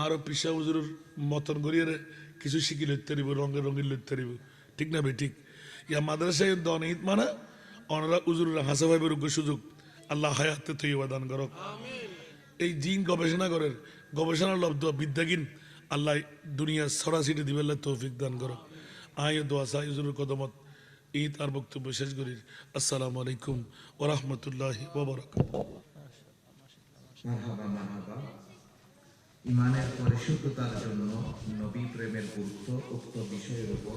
আরও পিসা হুজুরের মতন করিয়ে কিছু শিখি লইতে পারিব রঙের রঙিন লইতে পারিব ঠিক না ভাই ঠিক ইয়া মাদ্রাসায় দন ঈদ মানা অনরা উজুরের হাসা ভাইবের উগ্র সুযোগ আল্লাহ হায়াতে তৈবা দান করক এই জিন গবেষণা করেন গবেষণার লব্ধ বিদ্যাগিন আল্লাহ দুনিয়ার সরাসরি দিবেল্লা তৌফিক দান করক আয় দোয়া সাই হুজুরের কদমত ঈদ আর বক্তব্য শেষ করি আসসালামু আলাইকুম ওয়া রাহমাতুল্লাহি ওয়া বারাকাতুহু মারহাবা মারহাবা। ইমানের পরিশুদ্ধতার জন্য নবী প্রেমের গুরুত্ব উক্ত বিষয়ের উপর